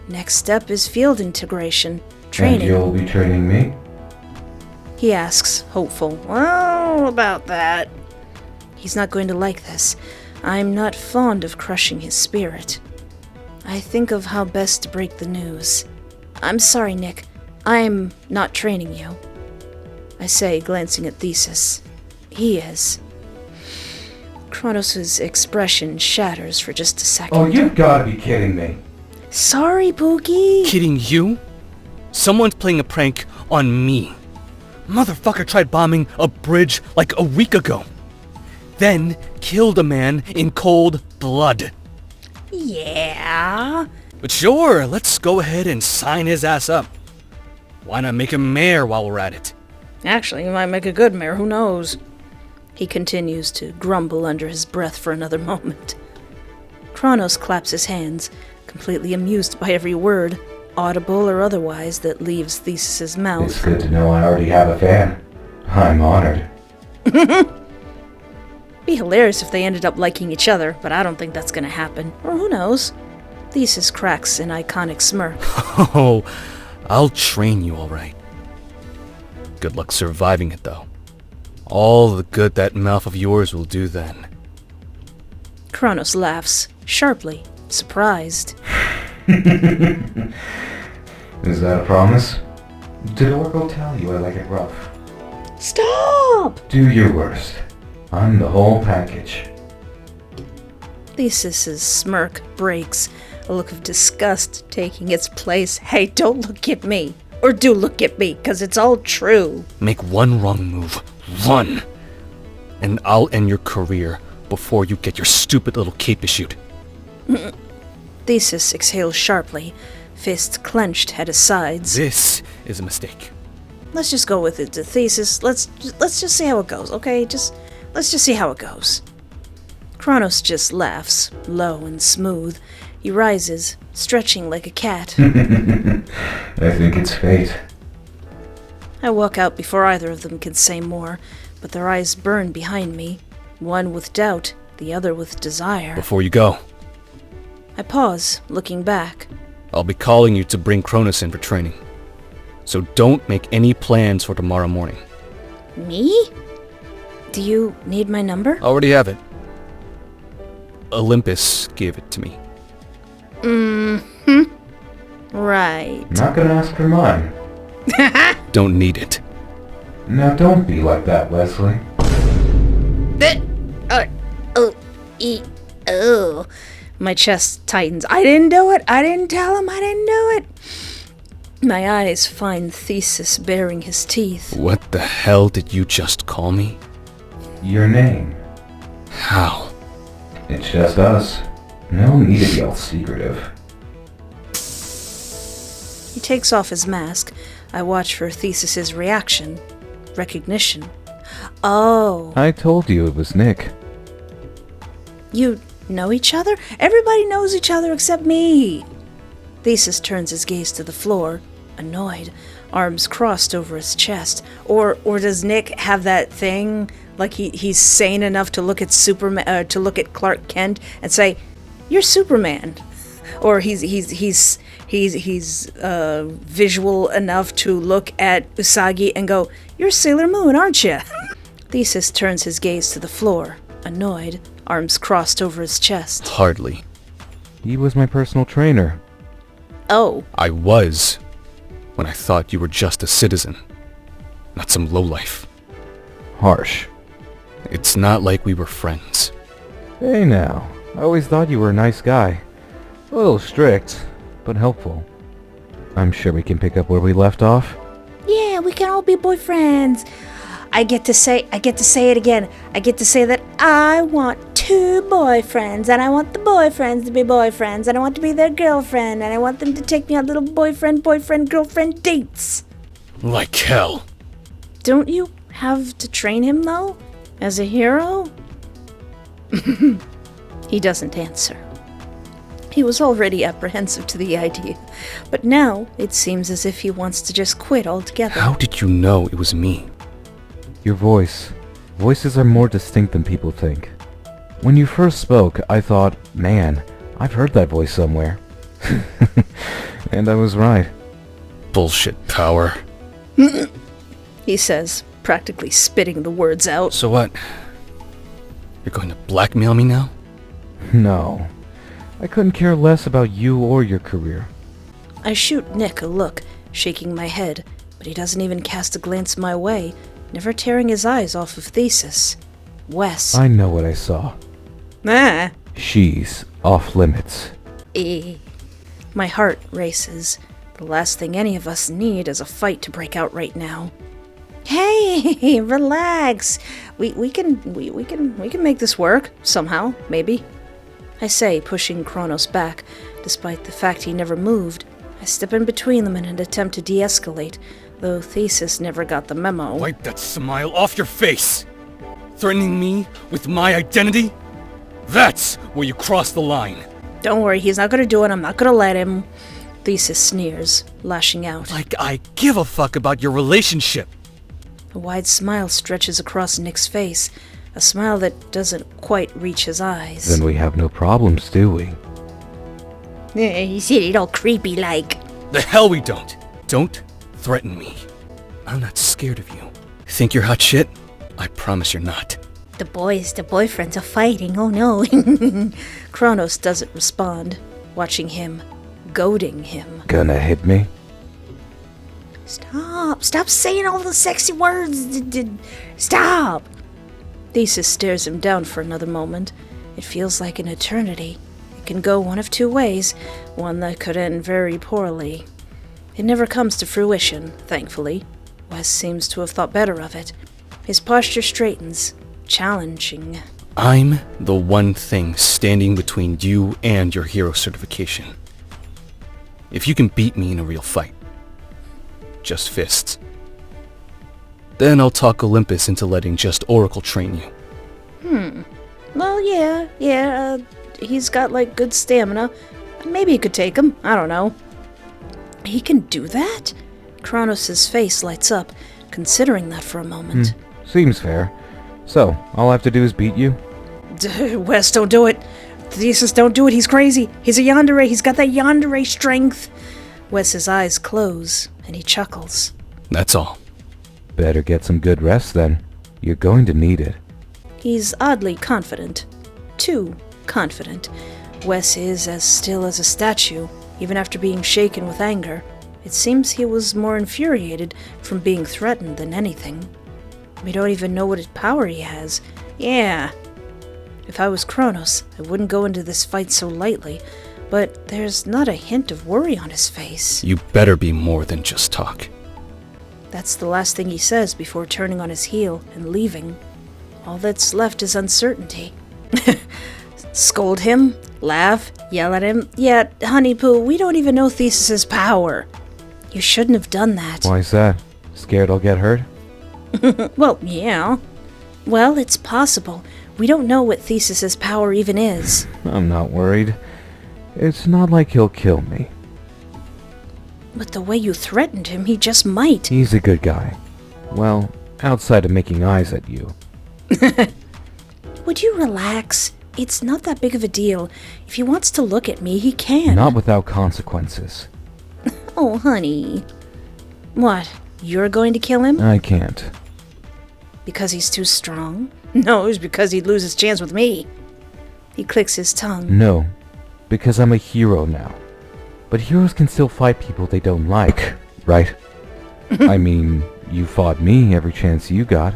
Next step is field integration. Training. And you'll be training me? He asks, hopeful. Well, about that. He's not going to like this. I'm not fond of crushing his spirit. I think of how best to break the news. I'm sorry, Nick. I'm not training you. I say, glancing at Thesis. He is. Chronos' expression shatters for just a second. Oh, you've gotta be kidding me. Sorry, Pookie. Kidding you? Someone's playing a prank on me. Motherfucker tried bombing a bridge like a week ago. Then killed a man in cold blood. Yeah? But sure, let's go ahead and sign his ass up. Why not make him mayor while we're at it? Actually, he might make a good mayor, who knows? He continues to grumble under his breath for another moment. Chronos claps his hands, completely amused by every word, audible or otherwise, that leaves Thesis's mouth. It's good to know I already have a fan. I'm honored. Be hilarious if they ended up liking each other, but I don't think that's gonna happen. Or who knows? Thesis cracks an iconic smirk. Oh, I'll train you all right. Good luck surviving it, though. All the good that mouth of yours will do then. Chronos laughs, sharply, surprised. Is that a promise? Did Oracle tell you I like it rough? Stop! Do your worst. I'm the whole package. Thesis's smirk breaks, a look of disgust taking its place. Hey, don't look at me. Or do look at me, 'cause it's all true. Make one wrong move. Run! And I'll end your career before you get your stupid little cape issued. Thesis exhales sharply, fist clenched at his sides. This is a mistake. Let's just go with it, the Thesis. Let's just see how it goes, okay? Let's just see how it goes. Chronos just laughs, low and smooth. He rises, stretching like a cat. I think it's fate. I walk out before either of them can say more, but their eyes burn behind me, one with doubt, the other with desire. Before you go, I pause, looking back. I'll be calling you to bring Chronos in for training. So don't make any plans for tomorrow morning. Me? Do you need my number? Already have it. Olympus gave it to me. Right. Not gonna ask for mine. Don't need it. Now don't be like that, Wesley. My chest tightens. I didn't do it. I didn't tell him I didn't do it. My eyes find Thesis baring his teeth. What the hell did you just call me? Your name. How? It's just us. No need to be all secretive. He takes off his mask. I watch for Thesis's reaction. Recognition. Oh. I told you it was Nick. You know each other? Everybody knows each other except me. Thesis turns his gaze to the floor, annoyed, arms crossed over his chest. Or does Nick have that thing, like he's sane enough to look at Superman, to look at Clark Kent and say, "You're Superman," or he's visual enough to look at Usagi and go, "You're Sailor Moon, aren't you?" Thesis turns his gaze to the floor, annoyed, arms crossed over his chest. Hardly. He was my personal trainer. Oh. I was, when I thought you were just a citizen, not some lowlife. Harsh. It's not like we were friends. Hey now, I always thought you were a nice guy. A little strict, but helpful. I'm sure we can pick up where we left off. Yeah, we can all be boyfriends. I get to say it again. I get to say that I want 2 boyfriends, and I want the boyfriends to be boyfriends, and I want to be their girlfriend, and I want them to take me on little boyfriend-girlfriend dates. Like hell. Don't you have to train him, though? As a hero? He doesn't answer. He was already apprehensive to the idea, but now it seems as if he wants to just quit altogether. How did you know it was me? Your voice. Voices are more distinct than people think. When you first spoke, I thought, man, I've heard that voice somewhere. And I was right. Bullshit power. He says, practically spitting the words out. So what? You're going to blackmail me now? No. I couldn't care less about you or your career. I shoot Nick a look, shaking my head, but he doesn't even cast a glance my way, never tearing his eyes off of Thesis. Wes. I know what I saw. Ah. She's off limits. My heart races. The last thing any of us need is a fight to break out right now. Hey, relax. We can make this work somehow, maybe. I say, pushing Chronos back, despite the fact he never moved. I step in between them in an attempt to de-escalate, though Thesis never got the memo. Wipe that smile off your face! Threatening me with my identity? That's where you cross the line. Don't worry, he's not gonna do it. I'm not gonna let him. Thesis sneers, lashing out. Like I give a fuck about your relationship. A wide smile stretches across Nick's face, a smile that doesn't quite reach his eyes. Then we have no problems, do we? He said it all creepy like. The hell we don't. Don't threaten me. I'm not scared of you. Think you're hot shit? I promise you're not. The boyfriends are fighting, oh no. Chronos doesn't respond, watching him, goading him. Gonna hit me? Stop saying all the sexy words. Stop. Thesis stares him down for another moment. It feels like an eternity. It can go one of 2 ways, one that could end very poorly. It never comes to fruition, thankfully. Wes seems to have thought better of it. His posture straightens, challenging. I'm the one thing standing between you and your hero certification. If you can beat me in a real fight, just fists, then I'll talk Olympus into letting just Oracle train you. Well, yeah, he's got, like, good stamina. Maybe he could take him, I don't know. He can do that? Chronos' face lights up, considering that for a moment. Seems fair. So, all I have to do is beat you? Wes, don't do it. Thesis, don't do it, he's crazy. He's a Yandere, he's got that Yandere strength. Wes's eyes close, and he chuckles. That's all. Better get some good rest then. You're going to need it. He's oddly confident. Too confident. Wes is as still as a statue, even after being shaken with anger. It seems he was more infuriated from being threatened than anything. We don't even know what power he has. Yeah. If I was Chronos, I wouldn't go into this fight so lightly, but there's not a hint of worry on his face. You better be more than just talk. That's the last thing he says before turning on his heel and leaving. All that's left is uncertainty. Scold him, laugh, yell at him. Yeah, Honey Poo, we don't even know Thesis's power. You shouldn't have done that. Why's that? Scared I'll get hurt? Well, yeah. Well, it's possible. We don't know what Thesis's power even is. I'm not worried. It's not like he'll kill me. But the way you threatened him, he just might. He's a good guy. Well, outside of making eyes at you. Would you relax? It's not that big of a deal. If he wants to look at me, he can. Not without consequences. Oh, honey. What? You're going to kill him? I can't. Because he's too strong? No, it's because he'd lose his chance with me. He clicks his tongue. No, because I'm a hero now. But heroes can still fight people they don't like, right? I mean, you fought me every chance you got.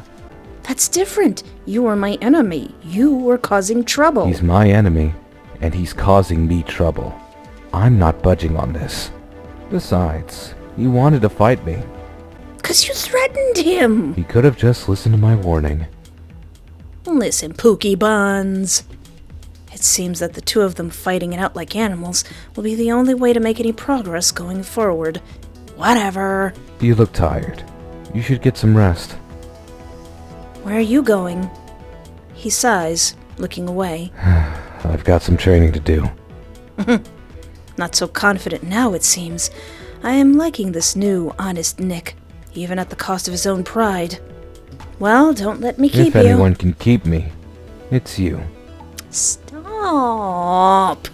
That's different. You were my enemy. You were causing trouble. He's my enemy, and he's causing me trouble. I'm not budging on this. Besides, he wanted to fight me. 'Cause you threatened him. He could have just listened to my warning. Listen, Pookie Buns. It seems that the two of them fighting it out like animals will be the only way to make any progress going forward. Whatever. You look tired. You should get some rest. Where are you going? He sighs, looking away. I've got some training to do. Not so confident now, it seems. I am liking this new, honest Nick, even at the cost of his own pride. Well, don't let me keep you. If anyone can keep me, it's you. Stop!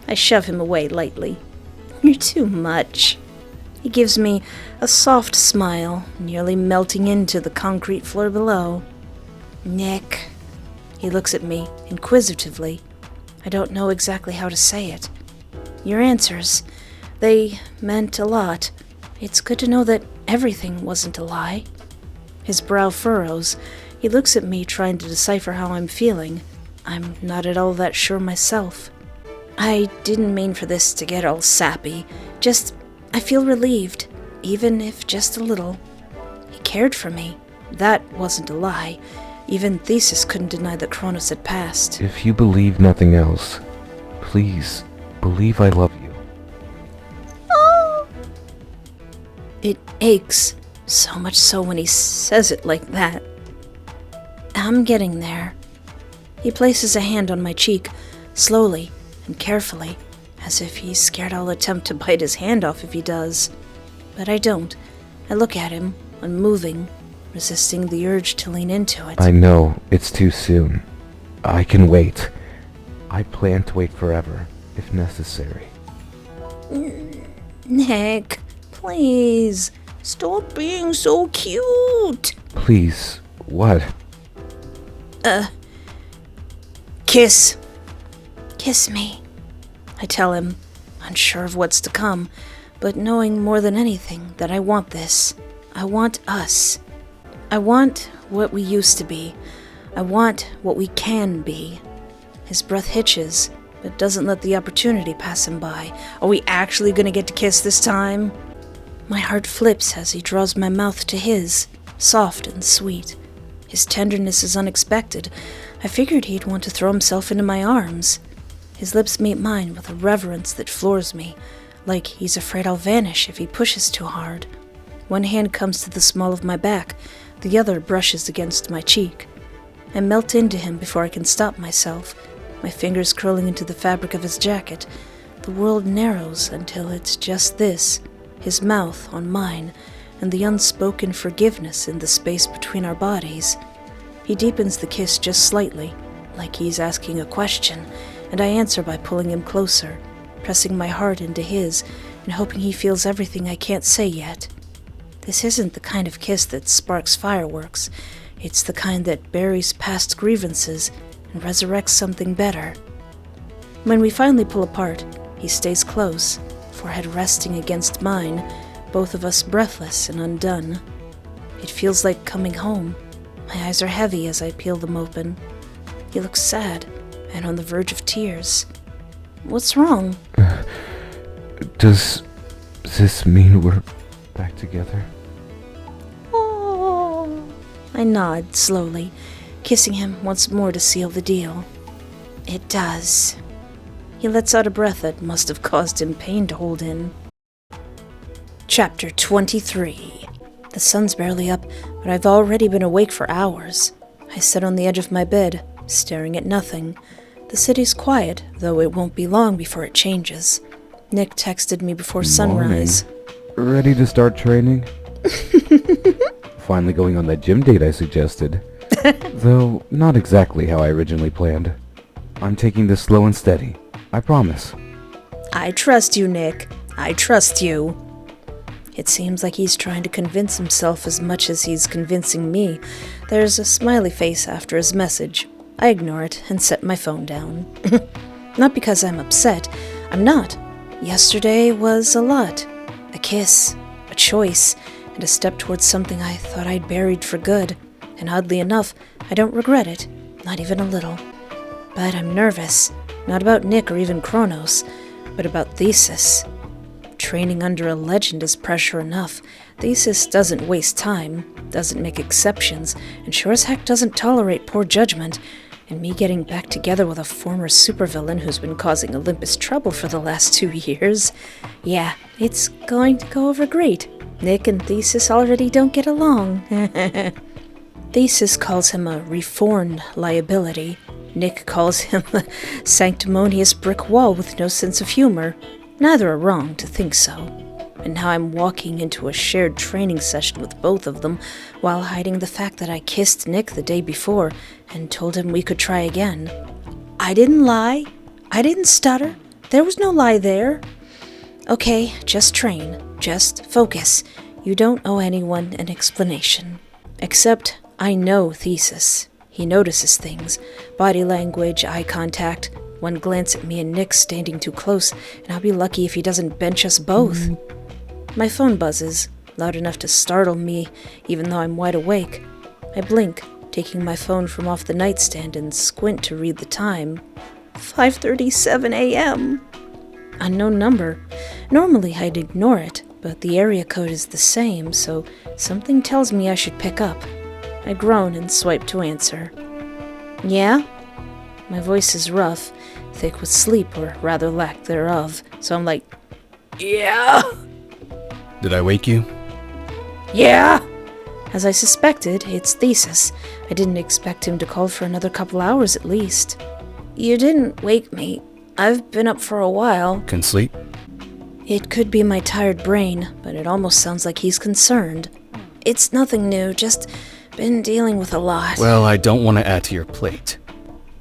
I shove him away lightly. You're too much. He gives me a soft smile, nearly melting into the concrete floor below. Nick. He looks at me inquisitively. I don't know exactly how to say it. Your answers, they meant a lot. It's good to know that everything wasn't a lie. His brow furrows. He looks at me, trying to decipher how I'm feeling. I'm not at all that sure myself. I didn't mean for this to get all sappy. Just, I feel relieved, even if just a little. He cared for me. That wasn't a lie. Even Thesis couldn't deny that Chronos had passed. If you believe nothing else, please believe I love you. Oh! It aches, so much so when he says it like that. I'm getting there. He places a hand on my cheek, slowly and carefully, as if he's scared I'll attempt to bite his hand off if he does. But I don't. I look at him, unmoving, resisting the urge to lean into it. I know it's too soon. I can wait. I plan to wait forever, if necessary. Nick, please, stop being so cute. Please, what? Kiss. Kiss me, I tell him, unsure of what's to come, but knowing more than anything that I want this. I want us. I want what we used to be. I want what we can be. His breath hitches, but doesn't let the opportunity pass him by. Are we actually gonna get to kiss this time? My heart flips as he draws my mouth to his, soft and sweet. His tenderness is unexpected. I figured he'd want to throw himself into my arms. His lips meet mine with a reverence that floors me, like he's afraid I'll vanish if he pushes too hard. One hand comes to the small of my back, the other brushes against my cheek. I melt into him before I can stop myself, my fingers curling into the fabric of his jacket. The world narrows until it's just this, his mouth on mine, and the unspoken forgiveness in the space between our bodies. He deepens the kiss just slightly, like he's asking a question, and I answer by pulling him closer, pressing my heart into his, and hoping he feels everything I can't say yet. This isn't the kind of kiss that sparks fireworks. It's the kind that buries past grievances and resurrects something better. When we finally pull apart, he stays close, forehead resting against mine, both of us breathless and undone. It feels like coming home. My eyes are heavy as I peel them open. He looks sad and on the verge of tears. What's wrong? Does this mean we're back together? Oh. I nod slowly, kissing him once more to seal the deal. It does. He lets out a breath that must have caused him pain to hold in. Chapter 23. The sun's barely up, but I've already been awake for hours. I sit on the edge of my bed, staring at nothing. The city's quiet, though it won't be long before it changes. Nick texted me before sunrise. Ready to start training? Finally going on that gym date I suggested. Though not exactly how I originally planned. I'm taking this slow and steady. I promise. I trust you, Nick. I trust you. It seems like he's trying to convince himself as much as he's convincing me. There's a smiley face after his message. I ignore it and set my phone down. Not because I'm upset. I'm not. Yesterday was a lot. A kiss, a choice, and a step towards something I thought I'd buried for good. And oddly enough, I don't regret it. Not even a little. But I'm nervous. Not about Nick or even Chronos, but about Thesis. Training under a legend is pressure enough. Thesis doesn't waste time, doesn't make exceptions, and sure as heck doesn't tolerate poor judgment. And me getting back together with a former supervillain who's been causing Olympus trouble for the last 2 years. Yeah, it's going to go over great. Nick and Thesis already don't get along. Thesis calls him a reformed liability. Nick calls him a sanctimonious brick wall with no sense of humor. Neither are wrong to think so. And now I'm walking into a shared training session with both of them while hiding the fact that I kissed Nick the day before and told him we could try again. I didn't lie. I didn't stutter. There was no lie there. Okay, just train. Just focus. You don't owe anyone an explanation. Except I know Thesis. He notices things. Body language, eye contact, one glance at me and Nick standing too close, and I'll be lucky if he doesn't bench us both. My phone buzzes, loud enough to startle me, even though I'm wide awake. I blink, taking my phone from off the nightstand and squint to read the time. 5:37 a.m. Unknown number. Normally I'd ignore it, but the area code is the same, so something tells me I should pick up. I groan and swipe to answer. Yeah? My voice is rough, thick with sleep, or rather lack thereof, so I'm like, yeah? Did I wake you? Yeah? As I suspected, it's Thesis. I didn't expect him to call for another couple hours at least. You didn't wake me. I've been up for a while. Can sleep? It could be my tired brain, but it almost sounds like he's concerned. It's nothing new, just been dealing with a lot. Well, I don't want to add to your plate,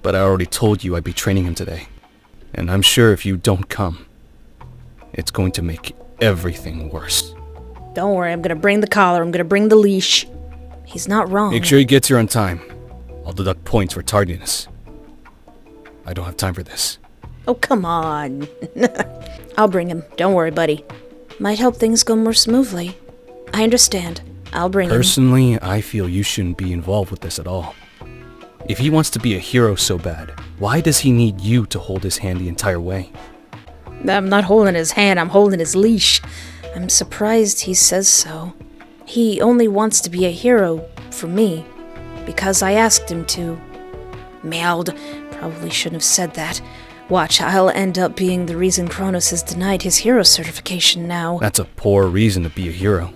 but I already told you I'd be training him today. And I'm sure if you don't come, it's going to make everything worse. Don't worry, I'm gonna bring the collar, I'm gonna bring the leash. He's not wrong. Make sure he gets here on time. I'll deduct points for tardiness. I don't have time for this. Oh, come on. I'll bring him. Don't worry, buddy. Might help things go more smoothly. I understand. I'll bring him. Personally, I feel you shouldn't be involved with this at all. If he wants to be a hero so bad, why does he need you to hold his hand the entire way? I'm not holding his hand, I'm holding his leash. I'm surprised he says so. He only wants to be a hero for me, because I asked him to. Meld. Probably shouldn't have said that. Watch, I'll end up being the reason Chronos has denied his hero certification now. That's a poor reason to be a hero.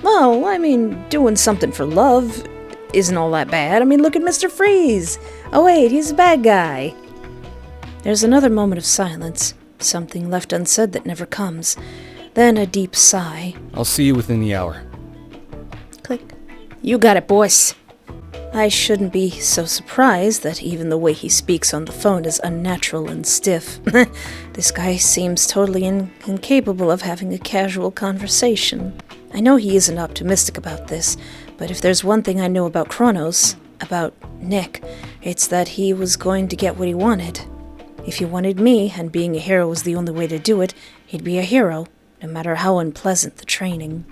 Well, I mean, doing something for love isn't all that bad. I mean, look at Mr. Freeze. Oh wait, he's a bad guy. There's another moment of silence, something left unsaid that never comes. Then a deep sigh. I'll see you within the hour. Click. You got it, boys. I shouldn't be so surprised that even the way he speaks on the phone is unnatural and stiff. This guy seems totally incapable of having a casual conversation. I know he isn't optimistic about this, but if there's one thing I know about Chronos, about Nick, it's that he was going to get what he wanted. If he wanted me, and being a hero was the only way to do it, he'd be a hero, no matter how unpleasant the training.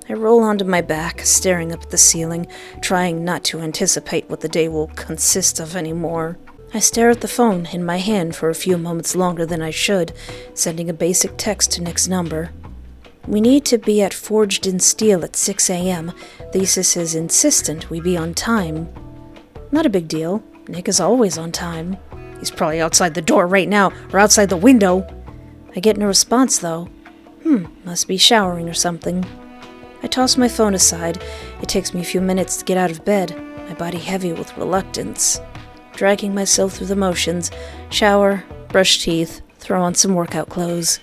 I roll onto my back, staring up at the ceiling, trying not to anticipate what the day will consist of anymore. I stare at the phone in my hand for a few moments longer than I should, sending a basic text to Nick's number. We need to be at Forged in Steel at 6 a.m. Thesis is insistent we be on time. Not a big deal. Nick is always on time. He's probably outside the door right now, or outside the window. I get no response, though. Must be showering or something. I toss my phone aside. It takes me a few minutes to get out of bed, my body heavy with reluctance. Dragging myself through the motions, shower, brush teeth, throw on some workout clothes.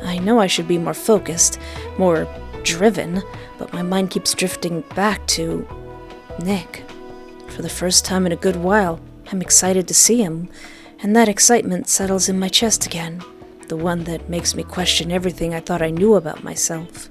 I know I should be more focused, more driven, but my mind keeps drifting back to Nick. For the first time in a good while, I'm excited to see him, and that excitement settles in my chest again, the one that makes me question everything I thought I knew about myself.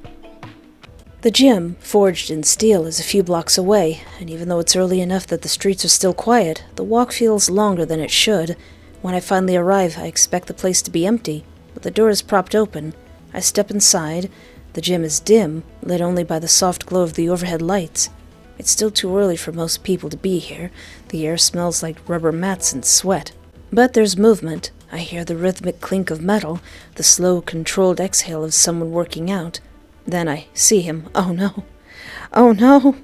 The gym, Forged in Steel, is a few blocks away, and even though it's early enough that the streets are still quiet, the walk feels longer than it should. When I finally arrive, I expect the place to be empty, but the door is propped open. I step inside. The gym is dim, lit only by the soft glow of the overhead lights. It's still too early for most people to be here. The air smells like rubber mats and sweat. But there's movement. I hear the rhythmic clink of metal, the slow, controlled exhale of someone working out. Then I see him. Oh no. Oh no.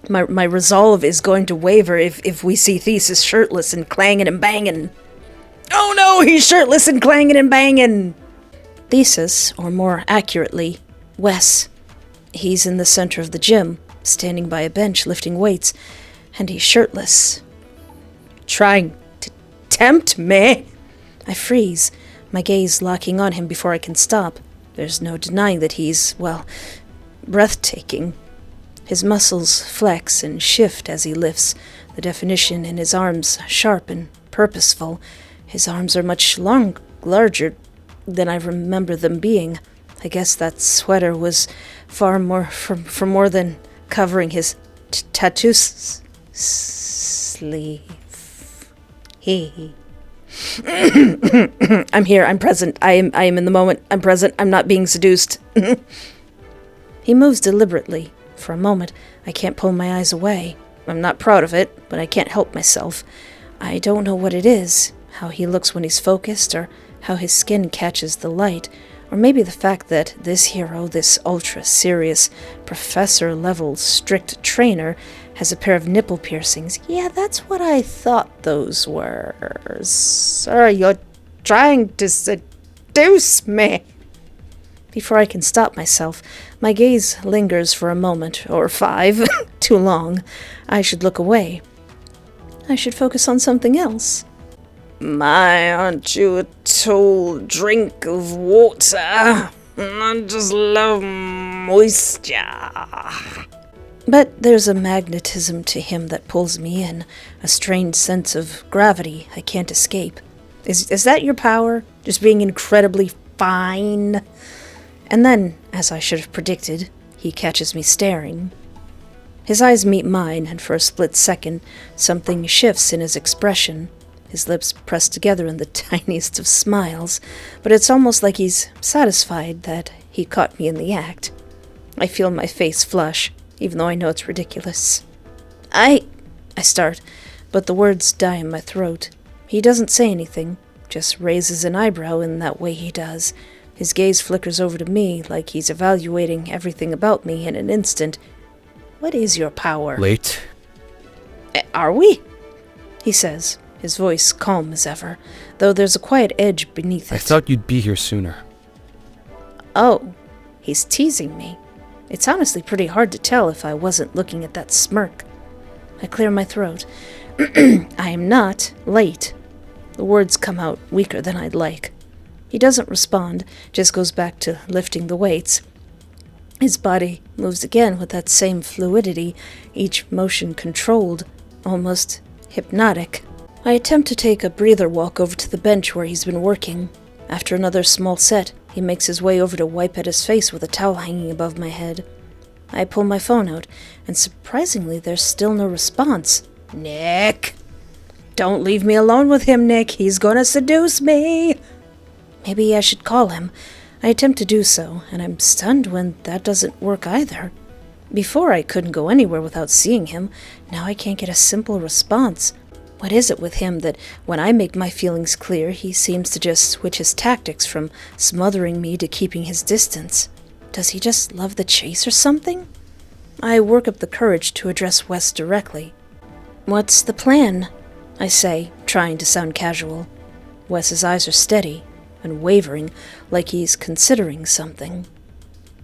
My resolve is going to waver if we see Thesis shirtless and clanging and banging. Oh no, he's shirtless and clanging and banging! Thesis, or more accurately, Wes. He's in the center of the gym, standing by a bench lifting weights, and he's shirtless. Trying to tempt me? I freeze, my gaze locking on him before I can stop. There's no denying that he's, well, breathtaking. His muscles flex and shift as he lifts, the definition in his arms sharp and purposeful. His arms are much larger than I remember them being. I guess that sweater was far more for more than covering his tattoo sleeve. I'm here, I'm present, I am in the moment, I'm present, I'm not being seduced. He moves deliberately. For a moment, I can't pull my eyes away. I'm not proud of it, but I can't help myself. I don't know what it is, how he looks when he's focused, or how his skin catches the light, or maybe the fact that this hero, this ultra-serious, professor-level strict trainer, has a pair of nipple piercings. Yeah, that's what I thought those were. Sir, you're trying to seduce me. Before I can stop myself, my gaze lingers for a moment, or 5, too long. I should look away. I should focus on something else. My, aren't you a tall drink of water? I just love moisture. But there's a magnetism to him that pulls me in, a strange sense of gravity I can't escape. Is that your power? Just being incredibly fine? And then, as I should have predicted, he catches me staring. His eyes meet mine, and for a split second, something shifts in his expression. His lips press together in the tiniest of smiles, but it's almost like he's satisfied that he caught me in the act. I feel my face flush, even though I know it's ridiculous. I start, but the words die in my throat. He doesn't say anything, just raises an eyebrow in that way he does. His gaze flickers over to me like he's evaluating everything about me in an instant. What is your power? Late? Are we? He says, his voice calm as ever, though there's a quiet edge beneath it. I thought you'd be here sooner. Oh, he's teasing me. It's honestly pretty hard to tell if I wasn't looking at that smirk. I clear my throat. I am not late. The words come out weaker than I'd like. He doesn't respond, just goes back to lifting the weights. His body moves again with that same fluidity, each motion controlled, almost hypnotic. I attempt to take a breather walk over to the bench where he's been working. After another small set, he makes his way over to wipe at his face with a towel hanging above my head. I pull my phone out, and surprisingly there's still no response. Nick! Don't leave me alone with him, Nick. He's gonna seduce me! Maybe I should call him. I attempt to do so, and I'm stunned when that doesn't work either. Before I couldn't go anywhere without seeing him, now I can't get a simple response. What is it with him that when I make my feelings clear, he seems to just switch his tactics from smothering me to keeping his distance? Does he just love the chase or something? I work up the courage to address Wes directly. What's the plan? I say, trying to sound casual. Wes's eyes are steady and wavering, like he's considering something.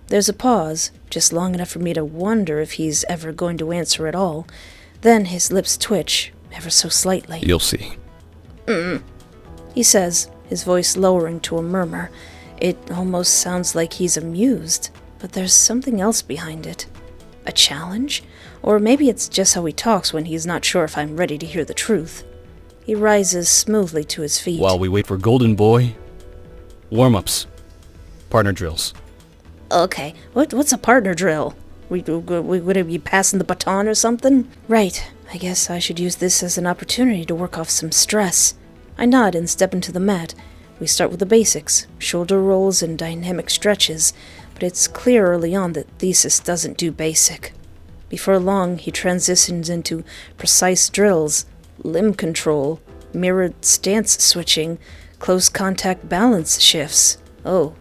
There's a pause, just long enough for me to wonder if he's ever going to answer at all. Then his lips twitch, ever so slightly. You'll see. He says, his voice lowering to a murmur. It almost sounds like he's amused, but there's something else behind it. A challenge? Or maybe it's just how he talks when he's not sure if I'm ready to hear the truth. He rises smoothly to his feet. While we wait for Golden Boy, warm-ups, partner drills. Okay, what's a partner drill? Would it be passing the baton or something? Right, I guess I should use this as an opportunity to work off some stress. I nod and step into the mat. We start with the basics, shoulder rolls and dynamic stretches, but it's clear early on that Thesis doesn't do basic. Before long, he transitions into precise drills, limb control, mirrored stance switching, close contact balance shifts. Oh,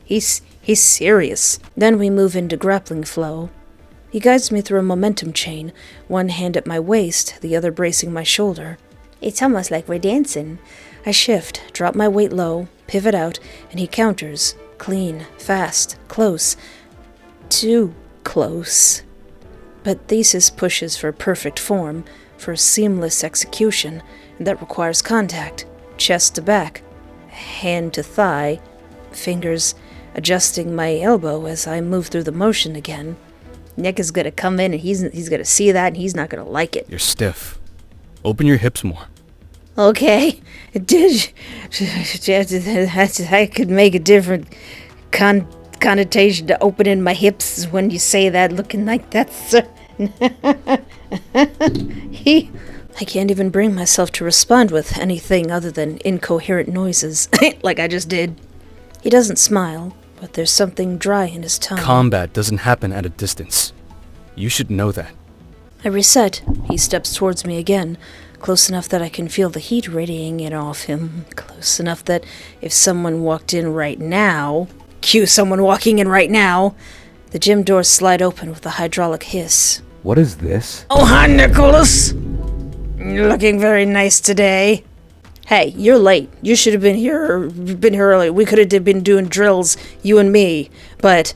he's serious. Then we move into grappling flow. He guides me through a momentum chain, one hand at my waist, the other bracing my shoulder. It's almost like we're dancing. I shift, drop my weight low, pivot out, and he counters. Clean, fast, close. Too close. But Thesis pushes for perfect form, for seamless execution, and that requires contact. Chest to back, hand to thigh, fingers adjusting my elbow as I move through the motion again. Nick is gonna come in and he's gonna see that and he's not gonna like it. You're stiff. Open your hips more. Okay. I could make a different connotation to opening my hips when you say that, looking like that, sir. I can't even bring myself to respond with anything other than incoherent noises, like I just did. He doesn't smile, but there's something dry in his tone. Combat doesn't happen at a distance. You should know that. I reset. He steps towards me again, close enough that I can feel the heat radiating off him, close enough that if someone walked in right now... Cue someone walking in right now! The gym doors slide open with a hydraulic hiss. What is this? Oh, hi, Nikolaos! You're looking very nice today. Hey, you're late. You should have been here early. We could have been doing drills, you and me, but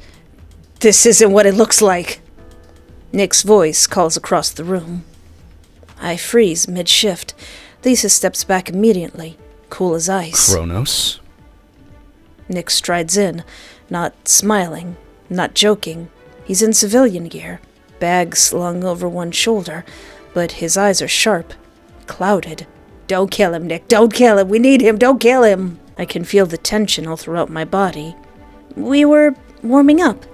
this isn't what it looks like. Nick's voice calls across the room. I freeze mid-shift. Thesis steps back immediately, cool as ice. Chronos? Nick strides in, not smiling, not joking. He's in civilian gear, bag slung over one shoulder, but his eyes are sharp, clouded. Don't kill him, Nick. Don't kill him. We need him. Don't kill him. I can feel the tension all throughout my body. We were warming up,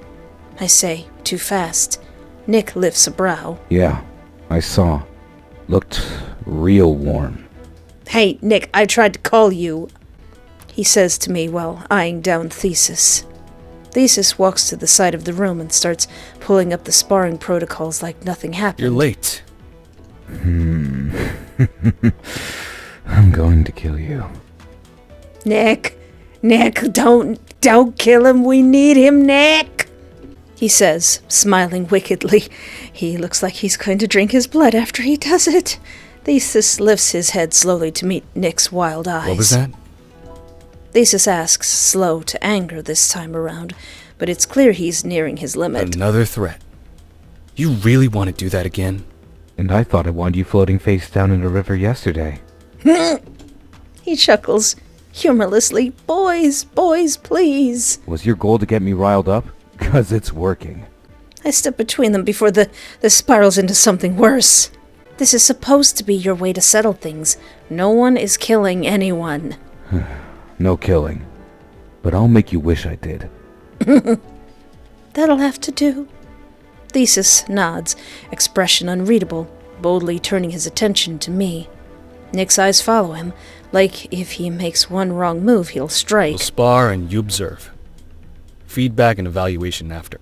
I say, too fast. Nick lifts a brow. Yeah, I saw. Looked real warm. Hey, Nick, I tried to call you, he says to me while eyeing down Thesis. Thesis walks to the side of the room and starts pulling up the sparring protocols like nothing happened. You're late. I'm going to kill you. Nick, don't kill him. We need him, Nick, he says, smiling wickedly. He looks like he's going to drink his blood after he does it. Thesis lifts his head slowly to meet Nick's wild eyes. What was that? Thesis asks, slow to anger this time around, but it's clear he's nearing his limit. Another threat. You really want to do that again? And I thought I wanted you floating face down in the river yesterday. He chuckles humorlessly. Boys, please. Was your goal to get me riled up? 'Cause it's working. I step between them before this spirals into something worse. This is supposed to be your way to settle things. No one is killing anyone. No killing. But I'll make you wish I did. That'll have to do. Thesis nods, expression unreadable, boldly turning his attention to me. Nick's eyes follow him, like if he makes one wrong move, he'll strike. We'll spar and you observe. Feedback and evaluation after.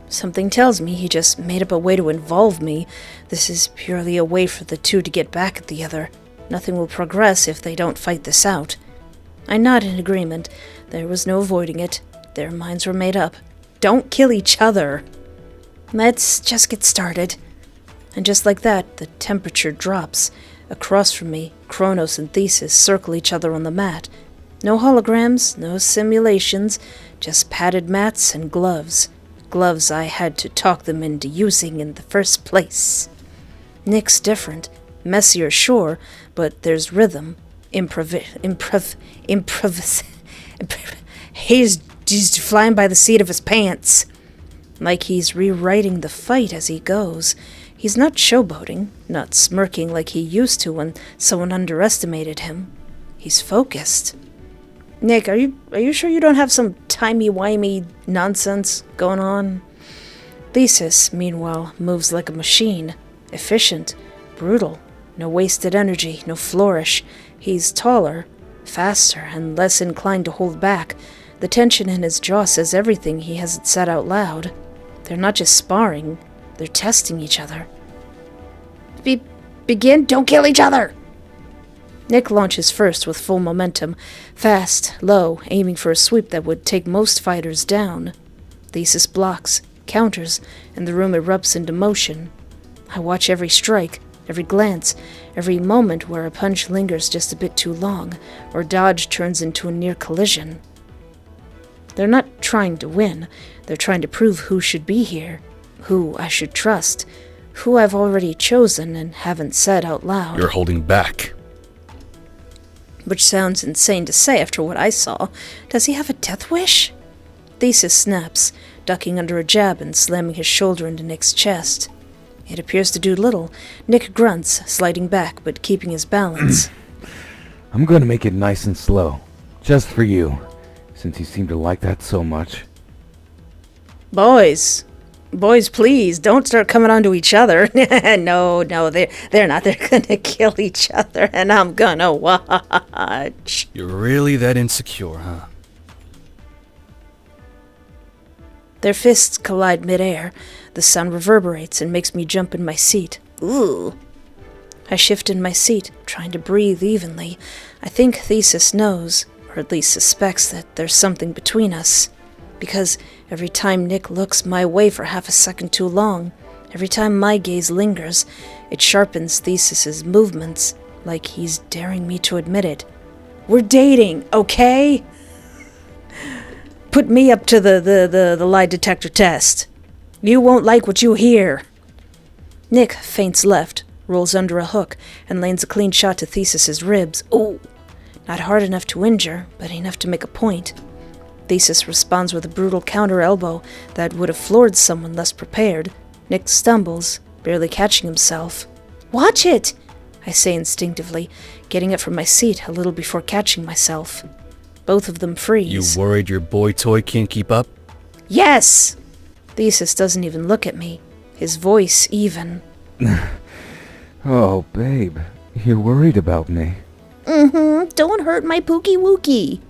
Something tells me he just made up a way to involve me. This is purely a way for the two to get back at the other. Nothing will progress if they don't fight this out. I nod in agreement. There was no avoiding it. Their minds were made up. Don't kill each other. Let's just get started. And just like that, the temperature drops. Across from me, Chronos and Thesis circle each other on the mat. No holograms, no simulations, just padded mats and gloves. Gloves I had to talk them into using in the first place. Nick's different. Messier, sure, but there's rhythm. He's flying by the seat of his pants. Like he's rewriting the fight as he goes. He's not showboating, not smirking like he used to when someone underestimated him. He's focused. Nick, are you sure you don't have some timey-wimey nonsense going on? Thesis, meanwhile, moves like a machine. Efficient, brutal, no wasted energy, no flourish. He's taller, faster, and less inclined to hold back. The tension in his jaw says everything he hasn't said out loud. They're not just sparring, they're testing each other. Begin, don't kill each other! Nick launches first with full momentum, fast, low, aiming for a sweep that would take most fighters down. Thesis blocks, counters, and the room erupts into motion. I watch every strike, every glance, every moment where a punch lingers just a bit too long, or dodge turns into a near collision. They're not trying to win, they're trying to prove who should be here, who I should trust, who I've already chosen and haven't said out loud. You're holding back. Which sounds insane to say after what I saw. Does he have a death wish? Thesis snaps, ducking under a jab and slamming his shoulder into Nick's chest. It appears to do little. Nick grunts, sliding back but keeping his balance. I'm gonna make it nice and slow. Just for you, since you seem to like that so much. Boys, please, don't start coming onto each other. No, they're not. They're gonna kill each other, and I'm gonna watch. You're really that insecure, huh? Their fists collide midair. The sound reverberates and makes me jump in my seat. Ooh. I shift in my seat, trying to breathe evenly. I think Thesis knows, or at least suspects, that there's something between us. Because every time Nick looks my way for half a second too long, every time my gaze lingers, it sharpens Thesis's movements, like he's daring me to admit it. We're dating, okay? Put me up to the lie detector test. You won't like what you hear. Nick feints left, rolls under a hook, and lands a clean shot to Thesis's ribs. Ooh! Not hard enough to injure, but enough to make a point. Thesis responds with a brutal counter elbow that would have floored someone less prepared. Nick stumbles, barely catching himself. Watch it! I say instinctively, getting up from my seat a little before catching myself. Both of them freeze. You worried your boy toy can't keep up? Yes! Thesis doesn't even look at me, his voice even. Oh, babe, you're worried about me. Don't hurt my pookie wookie.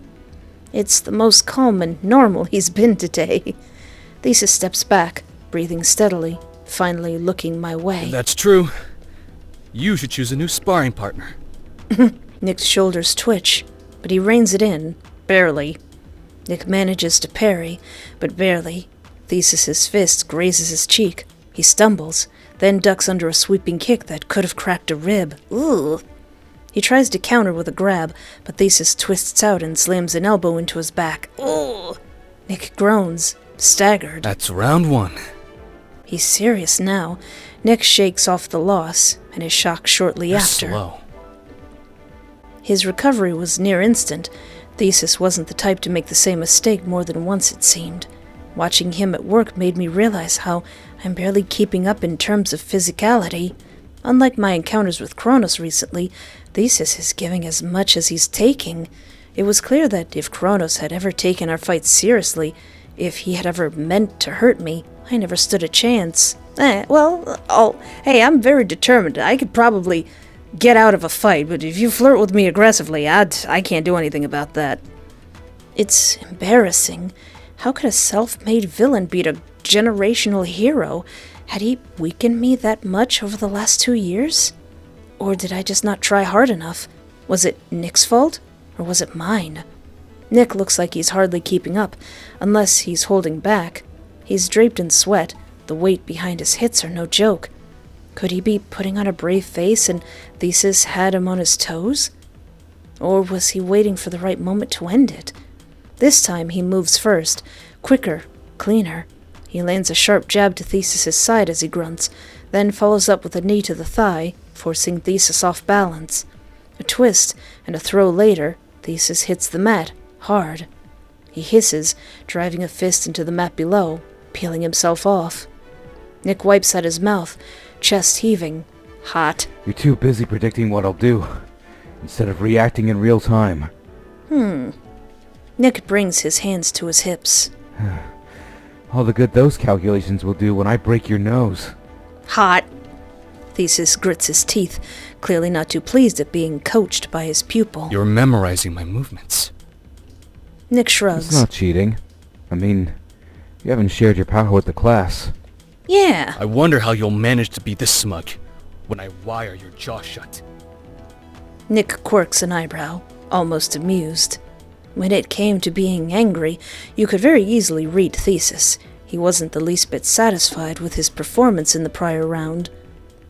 It's the most calm and normal he's been today. Thesis steps back, breathing steadily, finally looking my way. If that's true, you should choose a new sparring partner. Nick's shoulders twitch, but he reins it in, barely. Nick manages to parry, but barely. Thesis's fist grazes his cheek. He stumbles, then ducks under a sweeping kick that could have cracked a rib. Ooh! He tries to counter with a grab, but Thesis twists out and slams an elbow into his back. Ooh! Nick groans, staggered. That's round one. He's serious now. Nick shakes off the loss, and is shocked shortly You're after. slow. His recovery was near instant. Thesis wasn't the type to make the same mistake more than once, it seemed. Watching him at work made me realize how I'm barely keeping up in terms of physicality. Unlike my encounters with Chronos recently, Thesis is giving as much as he's taking. It was clear that if Chronos had ever taken our fight seriously, if he had ever meant to hurt me, I never stood a chance. Hey, I'm very determined. I could probably get out of a fight, but if you flirt with me aggressively, I can't do anything about that. It's embarrassing. How could a self-made villain beat a generational hero? Had he weakened me that much over the last 2 years? Or did I just not try hard enough? Was it Nick's fault? Or was it mine? Nick looks like he's hardly keeping up, unless he's holding back. He's draped in sweat. The weight behind his hits are no joke. Could he be putting on a brave face and Thesis had him on his toes? Or was he waiting for the right moment to end it? This time he moves first, quicker, cleaner. He lands a sharp jab to Thesis' side as he grunts, then follows up with a knee to the thigh, forcing Thesis off balance. A twist, and a throw later, Thesis hits the mat, hard. He hisses, driving a fist into the mat below, peeling himself off. Nick wipes at his mouth, chest heaving. Hot. You're too busy predicting what I'll do, instead of reacting in real time. Nick brings his hands to his hips. All the good those calculations will do when I break your nose. Hot. Thesis grits his teeth, clearly not too pleased at being coached by his pupil. You're memorizing my movements. Nick shrugs. It's not cheating. I mean, you haven't shared your power with the class. Yeah. I wonder how you'll manage to be this smug when I wire your jaw shut. Nick quirks an eyebrow, almost amused. When it came to being angry, you could very easily read Thesis. He wasn't the least bit satisfied with his performance in the prior round.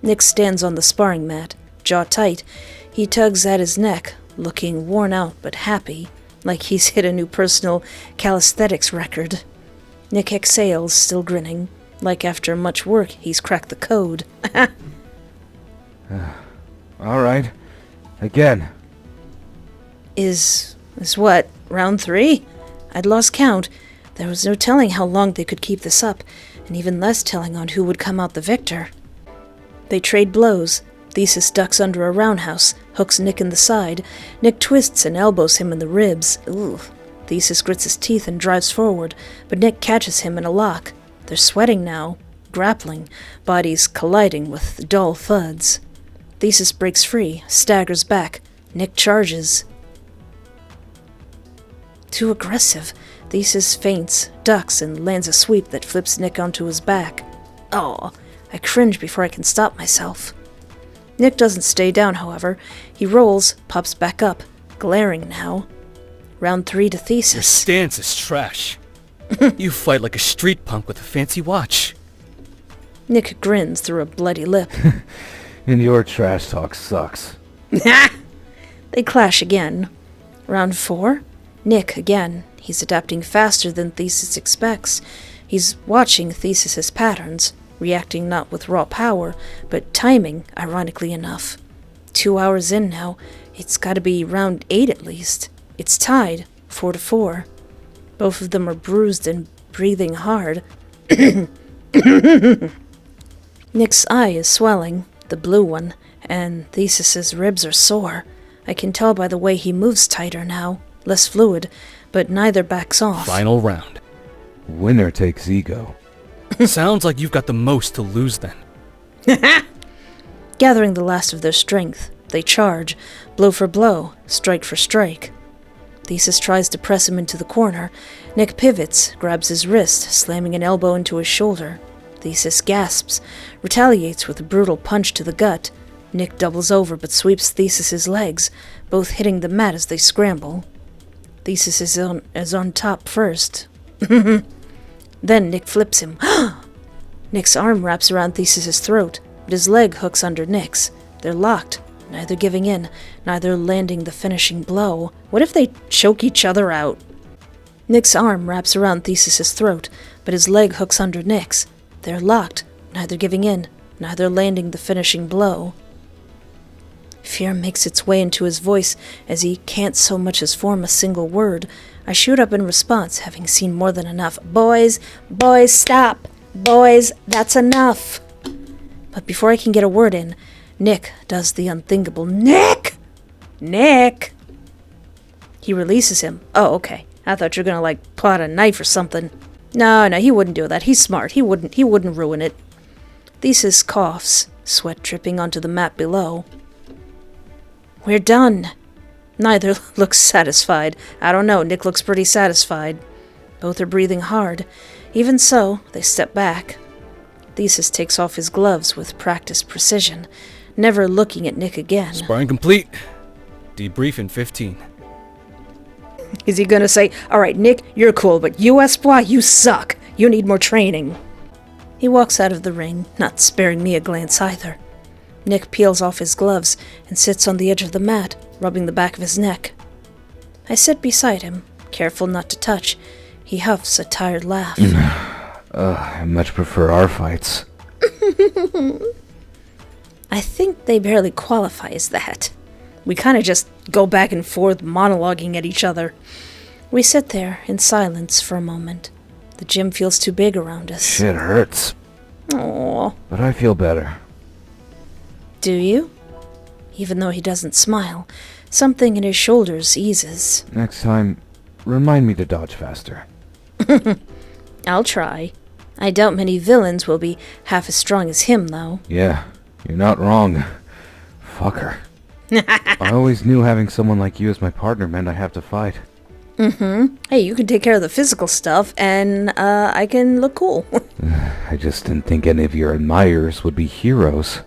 Nick stands on the sparring mat, jaw tight. He tugs at his neck, looking worn out but happy, like he's hit a new personal calisthenics record. Nick exhales, still grinning, like after much work he's cracked the code. Alright. Again. Is what, round 3? I'd lost count. There was no telling how long they could keep this up, and even less telling on who would come out the victor. They trade blows. Thesis ducks under a roundhouse, hooks Nick in the side. Nick twists and elbows him in the ribs. Ooh. Thesis grits his teeth and drives forward, but Nick catches him in a lock. They're sweating now, grappling, bodies colliding with dull thuds. Thesis breaks free, staggers back. Nick charges. Too aggressive. Thesis feints, ducks, and lands a sweep that flips Nick onto his back. Oh, I cringe before I can stop myself. Nick doesn't stay down, however. He rolls, pops back up, glaring now. Round 3 to Your Thesis. stance is trash. You fight like a street punk with a fancy watch. Nick grins through a bloody lip. And your trash talk sucks. They clash again. Round 4. Nick again. He's adapting faster than Thesis expects. He's watching Thesis's patterns, reacting not with raw power, but timing, ironically enough. 2 hours in now. It's gotta be round 8 at least. It's tied, 4-4. Both of them are bruised and breathing hard. Nick's eye is swelling, the blue one, and Thesis's ribs are sore. I can tell by the way he moves tighter now, less fluid, but neither backs off. Final round. Winner takes ego. Sounds like you've got the most to lose then. Gathering the last of their strength, they charge, blow for blow, strike for strike. Thesis tries to press him into the corner. Nick pivots, grabs his wrist, slamming an elbow into his shoulder. Thesis gasps, retaliates with a brutal punch to the gut. Nick doubles over but sweeps Thesis's legs, both hitting the mat as they scramble. Thesis is on top first. Then Nick flips him. Nick's arm wraps around Thesis's throat, but his leg hooks under Nick's. They're locked, neither giving in, neither landing the finishing blow. What if they choke each other out? Nick's arm wraps around Thesis's throat, but his leg hooks under Nick's. They're locked, neither giving in, neither landing the finishing blow. Fear makes its way into his voice as he can't so much as form a single word. I shoot up in response, having seen more than enough. Boys, stop! Boys, that's enough! But before I can get a word in, Nick does the unthinkable. Nick! He releases him. Oh, okay. I thought you were gonna, pull out a knife or something. No, he wouldn't do that. He's smart. He wouldn't ruin it. Thesis coughs, sweat dripping onto the mat below. We're done. Neither looks satisfied. I don't know, Nick looks pretty satisfied. Both are breathing hard. Even so, they step back. Thesis takes off his gloves with practiced precision, never looking at Nick again. Sparring complete. Debrief in 15. Is he gonna say, alright, Nick, you're cool, but you, Espoir, you suck. You need more training. He walks out of the ring, not sparing me a glance either. Nick peels off his gloves and sits on the edge of the mat, rubbing the back of his neck. I sit beside him, careful not to touch. He huffs a tired laugh. I much prefer our fights. I think they barely qualify as that. We kind of just go back and forth monologuing at each other. We sit there in silence for a moment. The gym feels too big around us. Shit hurts. Aww. But I feel better. Do you? Even though he doesn't smile, something in his shoulders eases. Next time, remind me to dodge faster. I'll try. I doubt many villains will be half as strong as him, though. Yeah, you're not wrong. Fucker. I always knew having someone like you as my partner meant I have to fight. Hey, you can take care of the physical stuff, and I can look cool. I just didn't think any of your admirers would be heroes.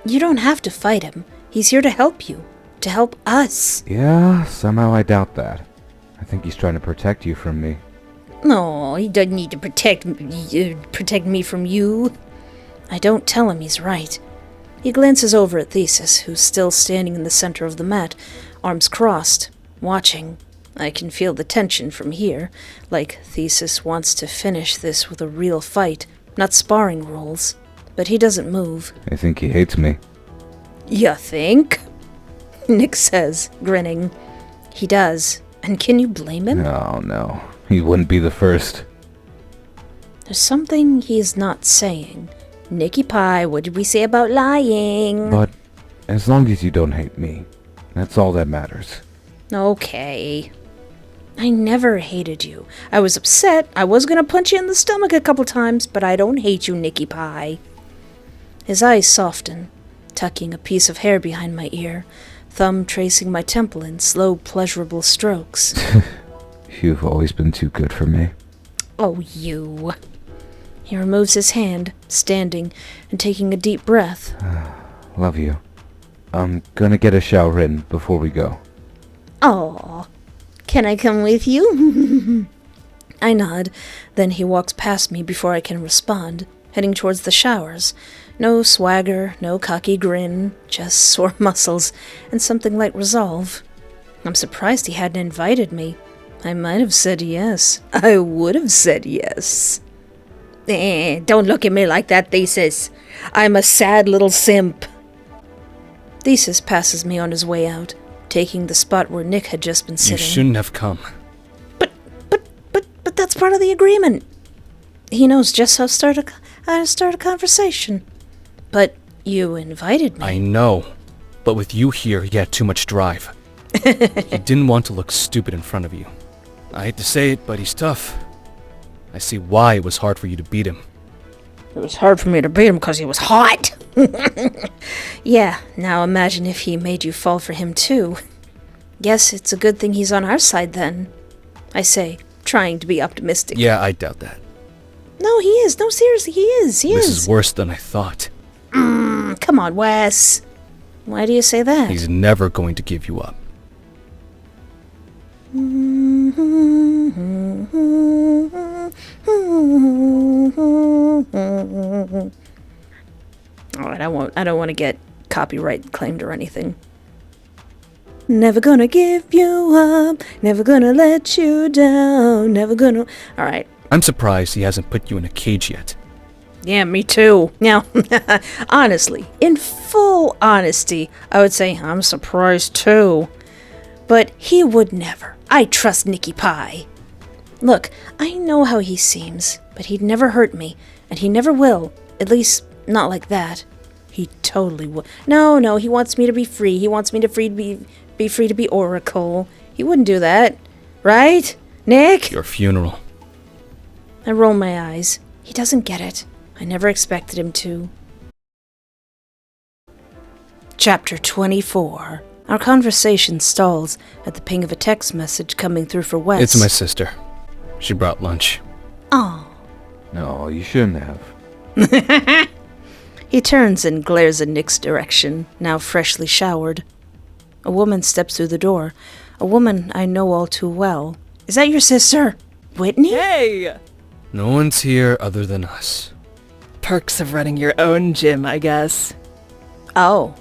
You don't have to fight him. He's here to help you. To help us. Yeah, somehow I doubt that. I think he's trying to protect you from me. No, he doesn't need to protect me from you. I don't tell him he's right. He glances over at Thesis, who's still standing in the center of the mat, arms crossed, watching. I can feel the tension from here, like Thesis wants to finish this with a real fight, not sparring rules. But he doesn't move. I think he hates me. You think? Nick says, grinning. He does. And can you blame him? Oh, no. He wouldn't be the first. There's something he's not saying. Nicky Pie, what did we say about lying? But as long as you don't hate me, that's all that matters. Okay. I never hated you. I was upset. I was gonna punch you in the stomach a couple times, but I don't hate you, Nicky Pie. His eyes soften, tucking a piece of hair behind my ear, thumb tracing my temple in slow, pleasurable strokes. You've always been too good for me. Oh, you. He removes his hand, standing and taking a deep breath. Love you. I'm gonna get a shower in before we go. Aw. Can I come with you? I nod, then he walks past me before I can respond, heading towards the showers. No swagger, no cocky grin, just sore muscles and something like resolve. I'm surprised he hadn't invited me. I might have said yes. I would have said yes. Don't look at me like that, Thesis. I'm a sad little simp. Thesis passes me on his way out, taking the spot where Nick had just been sitting. You shouldn't have come. But that's part of the agreement. He knows just how to start a conversation. But you invited me. I know. But with you here, he had too much drive. He didn't want to look stupid in front of you. I hate to say it, but he's tough. I see why it was hard for you to beat him. It was hard for me to beat him because he was hot. Yeah, now imagine if he made you fall for him too. Guess it's a good thing he's on our side then. I say, trying to be optimistic. Yeah, I doubt that. No, he is. No, seriously, he is. This is worse than I thought. Come on, Wes. Why do you say that? He's never going to give you up. Alright, I don't want to get copyright claimed or anything. Never gonna give you up, never gonna let you down, never gonna... Alright. I'm surprised he hasn't put you in a cage yet. Yeah, me too. Now, honestly, in full honesty, I would say I'm surprised too. But he would never. I trust Nicky Pie. Look, I know how he seems, but he'd never hurt me, and he never will. At least, not like that. He totally would. No, he wants me to be free. He wants me to be free to be Oracle. He wouldn't do that. Right? Nick? Your funeral. I roll my eyes. He doesn't get it. I never expected him to. Chapter 24. Our conversation stalls at the ping of a text message coming through for Wes. It's my sister. She brought lunch. Oh. No, you shouldn't have. He turns and glares in Nick's direction, now freshly showered. A woman steps through the door. A woman I know all too well. Is that your sister? Whitney? Hey! No one's here other than us. Perks of running your own gym, I guess. Oh.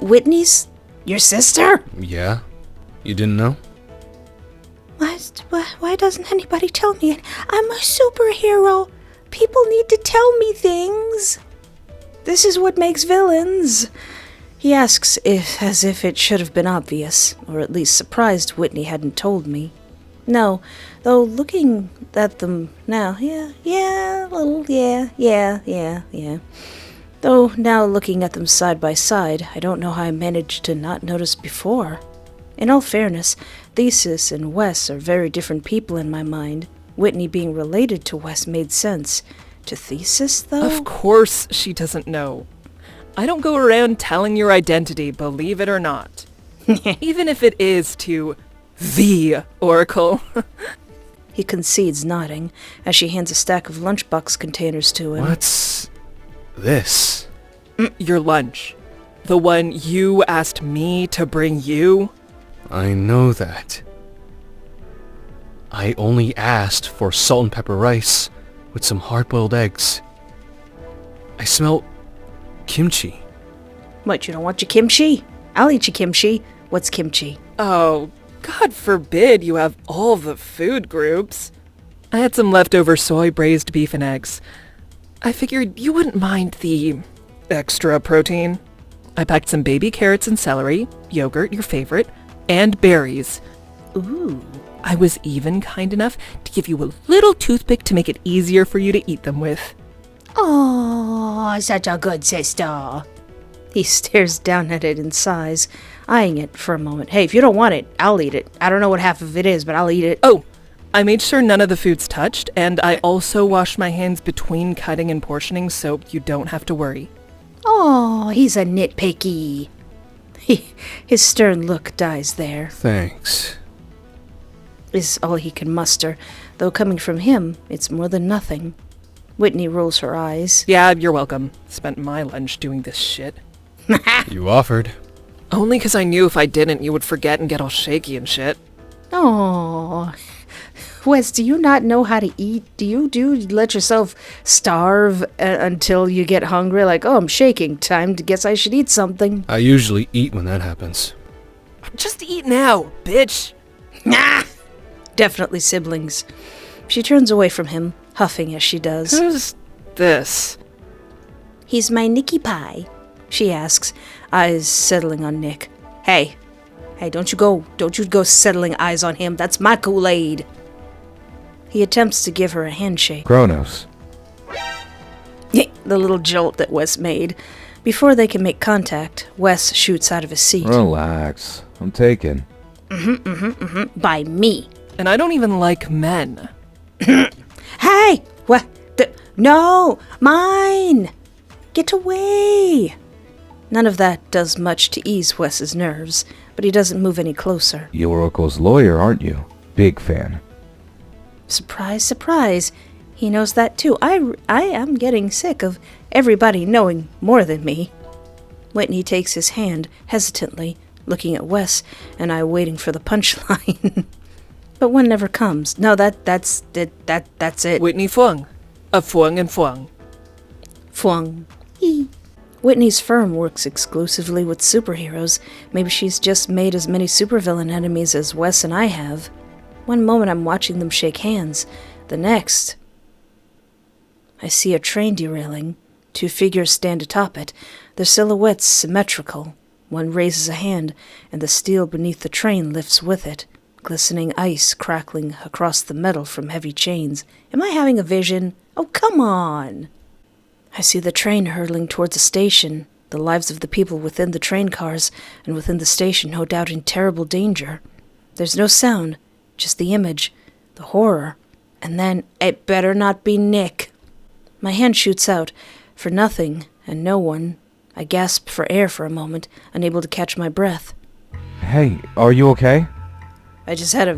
Whitney's your sister? Yeah? You didn't know? Why doesn't anybody tell me it? I'm a superhero. People need to tell me things. This is what makes villains. He asks as if it should have been obvious, or at least surprised Whitney hadn't told me. No, though looking at them now, yeah. Though now looking at them side by side, I don't know how I managed to not notice before. In all fairness, Thesis and Wes are very different people in my mind. Whitney being related to Wes made sense. To Thesis, though? Of course she doesn't know. I don't go around telling your identity, believe it or not. Even if it is to the Oracle. He concedes, nodding, as she hands a stack of lunchbox containers to him. What's this? Your lunch. The one you asked me to bring you. I know that. I only asked for salt and pepper rice with some hard-boiled eggs. I smell kimchi. What, you don't want your kimchi? I'll eat your kimchi. What's kimchi? Oh, God forbid you have all the food groups. I had some leftover soy braised beef and eggs. I figured you wouldn't mind the extra protein. I packed some baby carrots and celery, yogurt, your favorite, and berries. Ooh. I was even kind enough to give you a little toothpick to make it easier for you to eat them with. Oh, such a good sister. He stares down at it in sighs, eyeing it for a moment. Hey, if you don't want it, I'll eat it. I don't know what half of it is, but I'll eat it. Oh, I made sure none of the food's touched, and I also washed my hands between cutting and portioning so you don't have to worry. Oh, he's a nitpicky. His stern look dies there. Thanks. Is all he can muster, though coming from him, it's more than nothing. Whitney rolls her eyes. Yeah, you're welcome. Spent my lunch doing this shit. You offered. Only 'cause I knew if I didn't, you would forget and get all shaky and shit. Oh, Wes, do you not know how to eat? Do you let yourself starve until you get hungry? Like, oh, I'm shaking. Time to guess I should eat something. I usually eat when that happens. Just eat now, bitch. Ah! Definitely siblings. She turns away from him, huffing as she does. Who's this? He's my Nicky Pie, she asks, eyes settling on Nick. Hey, don't you go settling eyes on him. That's my Kool-Aid. He attempts to give her a handshake. Chronos. The little jolt that Wes made. Before they can make contact, Wes shoots out of his seat. Relax. I'm taken. By me. And I don't even like men. Hey! What? No! Mine! Get away! None of that does much to ease Wes's nerves, but he doesn't move any closer. You Oracle's lawyer, aren't you? Big fan. Surprise, surprise. He knows that too. I am getting sick of everybody knowing more than me. Whitney takes his hand, hesitantly, looking at Wes, and I waiting for the punchline. But one never comes. No, that's it. Whitney Fung. Of Fung and Fung. Fwang. Whitney's firm works exclusively with superheroes. Maybe she's just made as many supervillain enemies as Wes and I have. One moment I'm watching them shake hands. The next, I see a train derailing. 2 figures stand atop it, their silhouettes symmetrical. One raises a hand, and the steel beneath the train lifts with it, glistening ice crackling across the metal from heavy chains. Am I having a vision? Oh, come on! I see the train hurtling towards a station, the lives of the people within the train cars and within the station no doubt in terrible danger. There's no sound, just the image, the horror, and then, it better not be Nick. My hand shoots out, for nothing and no one. I gasp for air for a moment, unable to catch my breath. Hey, are you okay? I just had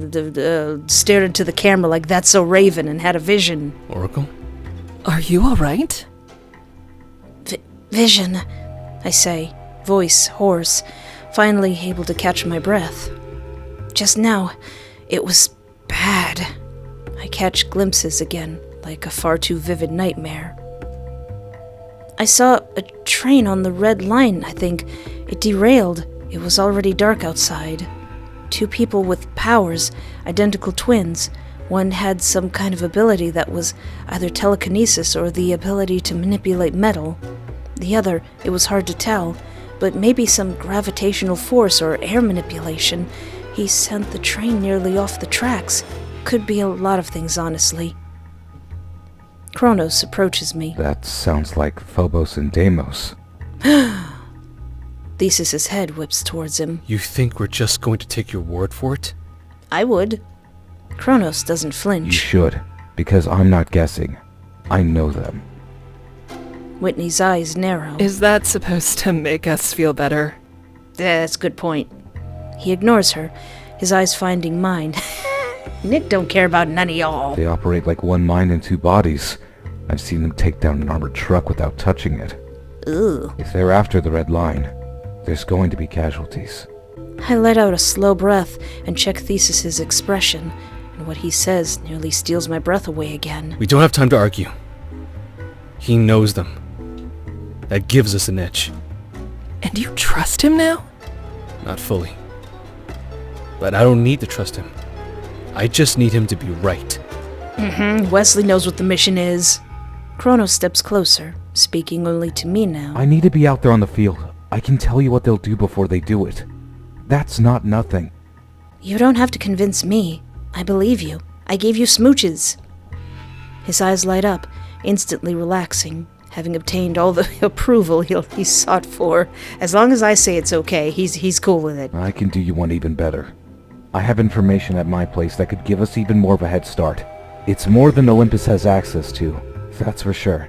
stared into the camera like That's So Raven and had a vision. Oracle? Are you alright? Vision, I say, voice hoarse, finally able to catch my breath. Just now, it was bad. I catch glimpses again, like a far too vivid nightmare. I saw a train on the red line, I think. It derailed. It was already dark outside. 2 people with powers, identical twins. One had some kind of ability that was either telekinesis or the ability to manipulate metal. The other, it was hard to tell, but maybe some gravitational force or air manipulation. He sent the train nearly off the tracks. Could be a lot of things, honestly. Chronos approaches me. That sounds like Phobos and Deimos. Theseus's head whips towards him. You think we're just going to take your word for it? I would. Chronos doesn't You flinch. should, because I'm not guessing. I know them. Whitney's eyes narrow. Is that supposed to make us feel better? That's a good point. He ignores her, his eyes finding mine. Nick don't care about none of y'all. They operate like one mind and 2 bodies. I've seen them take down an armored truck without touching it. Ugh. If they're after the red line, there's going to be casualties. I let out a slow breath and check Theseus's expression, and what he says nearly steals my breath away again. We don't have time to argue. He knows them. That gives us an edge. And you trust him now? Not fully. But I don't need to trust him. I just need him to be right. Wesley knows what the mission is. Chronos steps closer, speaking only to me now. I need to be out there on the field. I can tell you what they'll do before they do it. That's not nothing. You don't have to convince me. I believe you. I gave you smooches. His eyes light up, instantly relaxing, having obtained all the approval he sought for. As long as I say it's okay, he's cool with it. I can do you one even better. I have information at my place that could give us even more of a head start. It's more than Olympus has access to, that's for sure.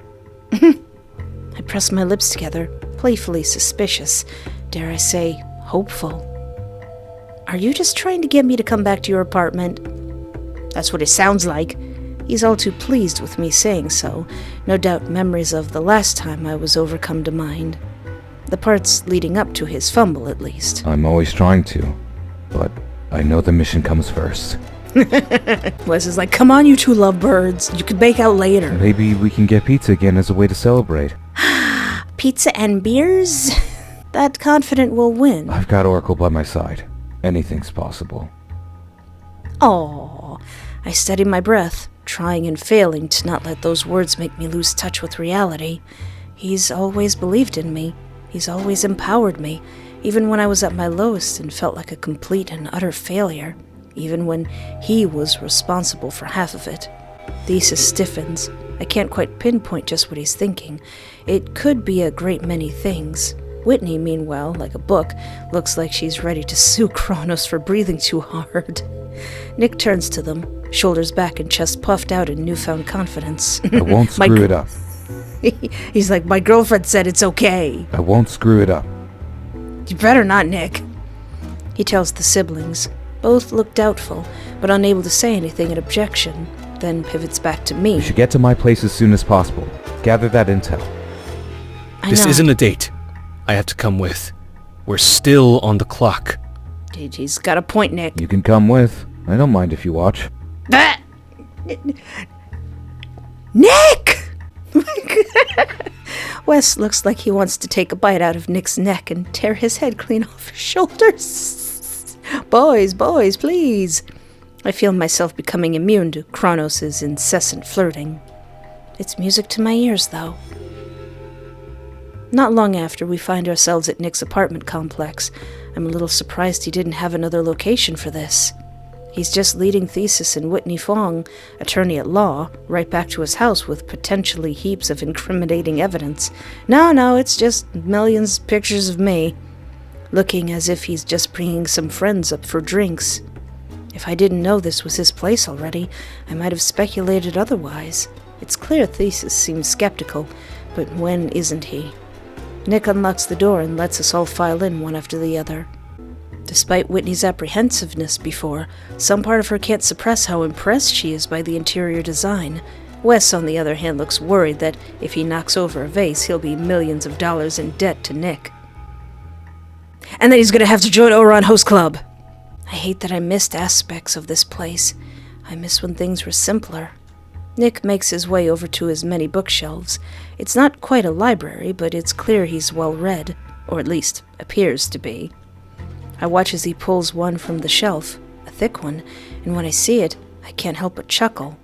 I press my lips together, playfully suspicious, dare I say, hopeful. Are you just trying to get me to come back to your apartment? That's what it sounds like. He's all too pleased with me saying so. No doubt memories of the last time I was over come to mind. The parts leading up to his fumble, at least. I'm always trying to, but I know the mission comes first. Wes is like, come on, you 2 lovebirds. You could bake out later. Maybe we can get pizza again as a way to celebrate. Pizza and beers? That confident will win. I've got Oracle by my side. Anything's possible. Aww. I steady my breath, trying and failing to not let those words make me lose touch with reality. He's always believed in me. He's always empowered me, even when I was at my lowest and felt like a complete and utter failure, even when he was responsible for half of it. Theseus stiffens. I can't quite pinpoint just what he's thinking. It could be a great many things. Whitney, meanwhile, like a book, looks like she's ready to sue Chronos for breathing too hard. Nick turns to them, shoulders back and chest puffed out in newfound confidence. I won't screw it up. He's like, my girlfriend said it's okay. I won't screw it up. You better not, Nick. He tells the siblings. Both look doubtful, but unable to say anything in objection, then pivots back to me. We should get to my place as soon as possible. Gather that intel. This isn't a date. I have to come with. We're still on the clock. He's got a point, Nick. You can come with. I don't mind if you watch. Ah! Nick! Wes looks like he wants to take a bite out of Nick's neck and tear his head clean off his shoulders. Boys, please. I feel myself becoming immune to Chronos' incessant flirting. It's music to my ears, though. Not long after, we find ourselves at Nick's apartment complex. I'm a little surprised he didn't have another location for this. He's just leading Thesis and Whitney Fong, attorney at law, right back to his house with potentially heaps of incriminating evidence. No, it's just millions of pictures of me, looking as if he's just bringing some friends up for drinks. If I didn't know this was his place already, I might have speculated otherwise. It's clear Thesis seems skeptical, but when isn't he? Nick unlocks the door and lets us all file in one after the other. Despite Whitney's apprehensiveness before, some part of her can't suppress how impressed she is by the interior design. Wes, on the other hand, looks worried that if he knocks over a vase, he'll be millions of dollars in debt to Nick. And then he's gonna have to join Oron Host Club. I hate that I missed aspects of this place. I miss when things were simpler. Nick makes his way over to his many bookshelves. It's not quite a library, but it's clear he's well read, or at least appears to be. I watch as he pulls one from the shelf, a thick one, and when I see it, I can't help but chuckle.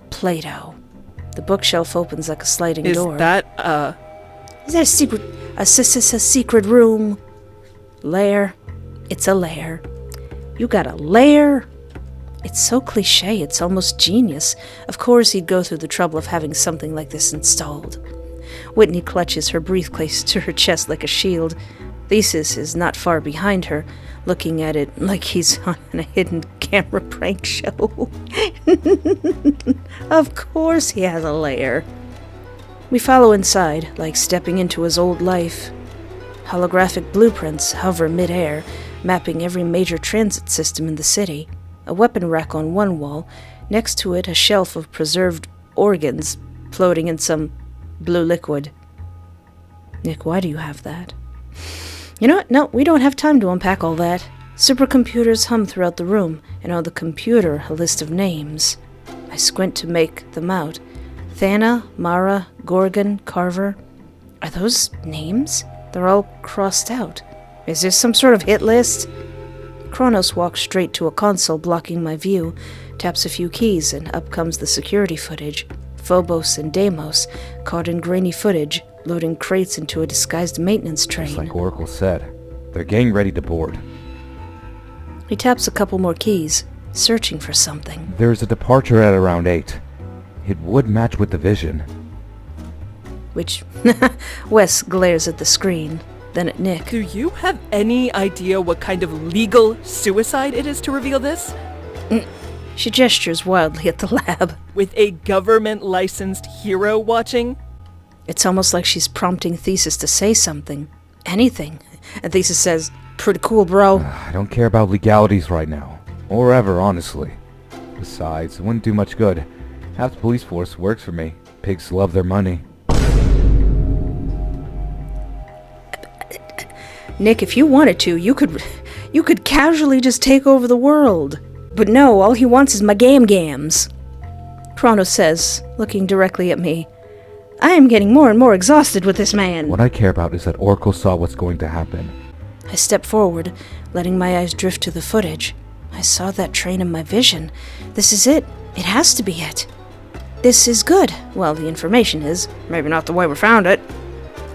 Plato. The bookshelf opens like a sliding door. Is that a secret room? Lair. It's a lair. You got a lair? It's so cliche, it's almost genius. Of course he'd go through the trouble of having something like this installed. Whitney clutches her briefcase to her chest like a shield. Thesis is not far behind her, looking at it like he's on a hidden camera prank show. Of course he has a lair. We follow inside, like stepping into his old life. Holographic blueprints hover mid-air, mapping every major transit system in the city. A weapon rack on one wall, next to it a shelf of preserved organs floating in some blue liquid. Nick, why do you have that? You know what? No, we don't have time to unpack all that. Supercomputers hum throughout the room, and on the computer a list of names. I squint to make them out. Thana, Mara, Gorgon, Carver. Are those names? They're all crossed out. Is this some sort of hit list? Chronos walks straight to a console blocking my view, taps a few keys, and up comes the security footage. Phobos and Deimos, caught in grainy footage, loading crates into a disguised maintenance train. Just like Oracle said, they're getting ready to board. He taps a couple more keys, searching for something. There's a departure at around 8. It would match with the vision. Which, Wes glares at the screen, then at Nick. Do you have any idea what kind of legal suicide it is to reveal this? She gestures wildly at the lab. With a government-licensed hero watching? It's almost like she's prompting Thesis to say something. Anything. And Thesis says, "Pretty cool, bro." I don't care about legalities right now. Or ever, honestly. Besides, it wouldn't do much good. Half the police force works for me. Pigs love their money. Nick, if you wanted to, you could casually just take over the world. But no, all he wants is my gams. Chronos says, looking directly at me, "I am getting more and more exhausted with this man." What I care about is that Oracle saw what's going to happen. I step forward, letting my eyes drift to the footage. I saw that train in my vision. This is it. It has to be it. This is good. Well, the information is. Maybe not the way we found it.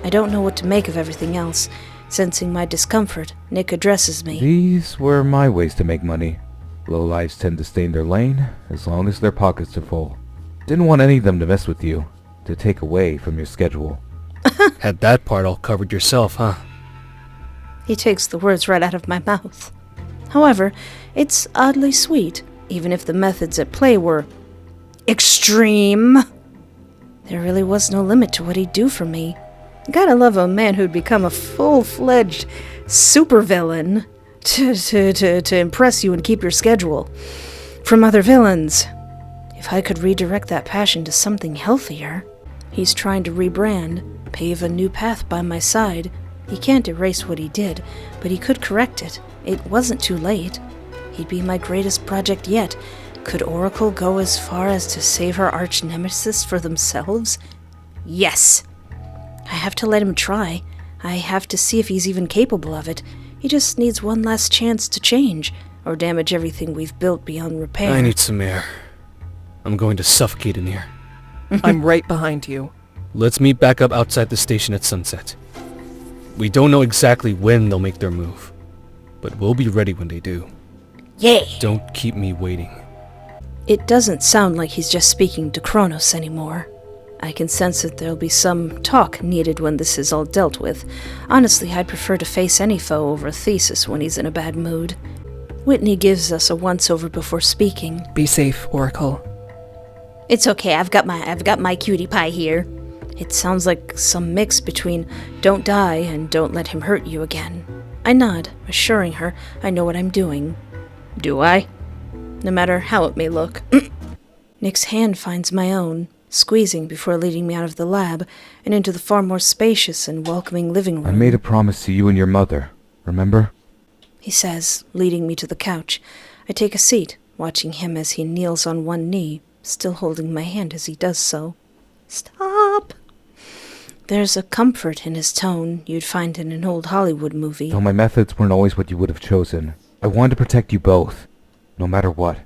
I don't know what to make of everything else. Sensing my discomfort, Nick addresses me. These were my ways to make money. Lowlifes tend to stay in their lane, as long as their pockets are full. Didn't want any of them to mess with you, to take away from your schedule. Had that part all covered yourself, huh? He takes the words right out of my mouth. However, it's oddly sweet, even if the methods at play were extreme. There really was no limit to what he'd do for me. Gotta love a man who'd become a full-fledged supervillain to impress you and keep your schedule from other villains. If I could redirect that passion to something healthier. He's trying to rebrand, pave a new path by my side. He can't erase what he did, but he could correct it. It wasn't too late. He'd be my greatest project yet. Could Oracle go as far as to save her arch-nemesis for themselves? Yes! I have to let him try. I have to see if he's even capable of it. He just needs one last chance to change, or damage everything we've built beyond repair. I need some air. I'm going to suffocate in here. I'm right behind you. Let's meet back up outside the station at sunset. We don't know exactly when they'll make their move, but we'll be ready when they do. Yeah. Don't keep me waiting. It doesn't sound like he's just speaking to Chronos anymore. I can sense that there'll be some talk needed when this is all dealt with. Honestly, I'd prefer to face any foe over a thesis when he's in a bad mood. Whitney gives us a once-over before speaking. Be safe, Oracle. It's okay. I've got my cutie pie here. It sounds like some mix between don't die and don't let him hurt you again. I nod, assuring her I know what I'm doing. Do I? No matter how it may look. Nick's hand finds my own, squeezing before leading me out of the lab and into the far more spacious and welcoming living room. I made a promise to you and your mother, remember? He says, leading me to the couch. I take a seat, watching him as he kneels on one knee, still holding my hand as he does so. Stop! There's a comfort in his tone you'd find in an old Hollywood movie. Though my methods weren't always what you would have chosen, I wanted to protect you both, no matter what.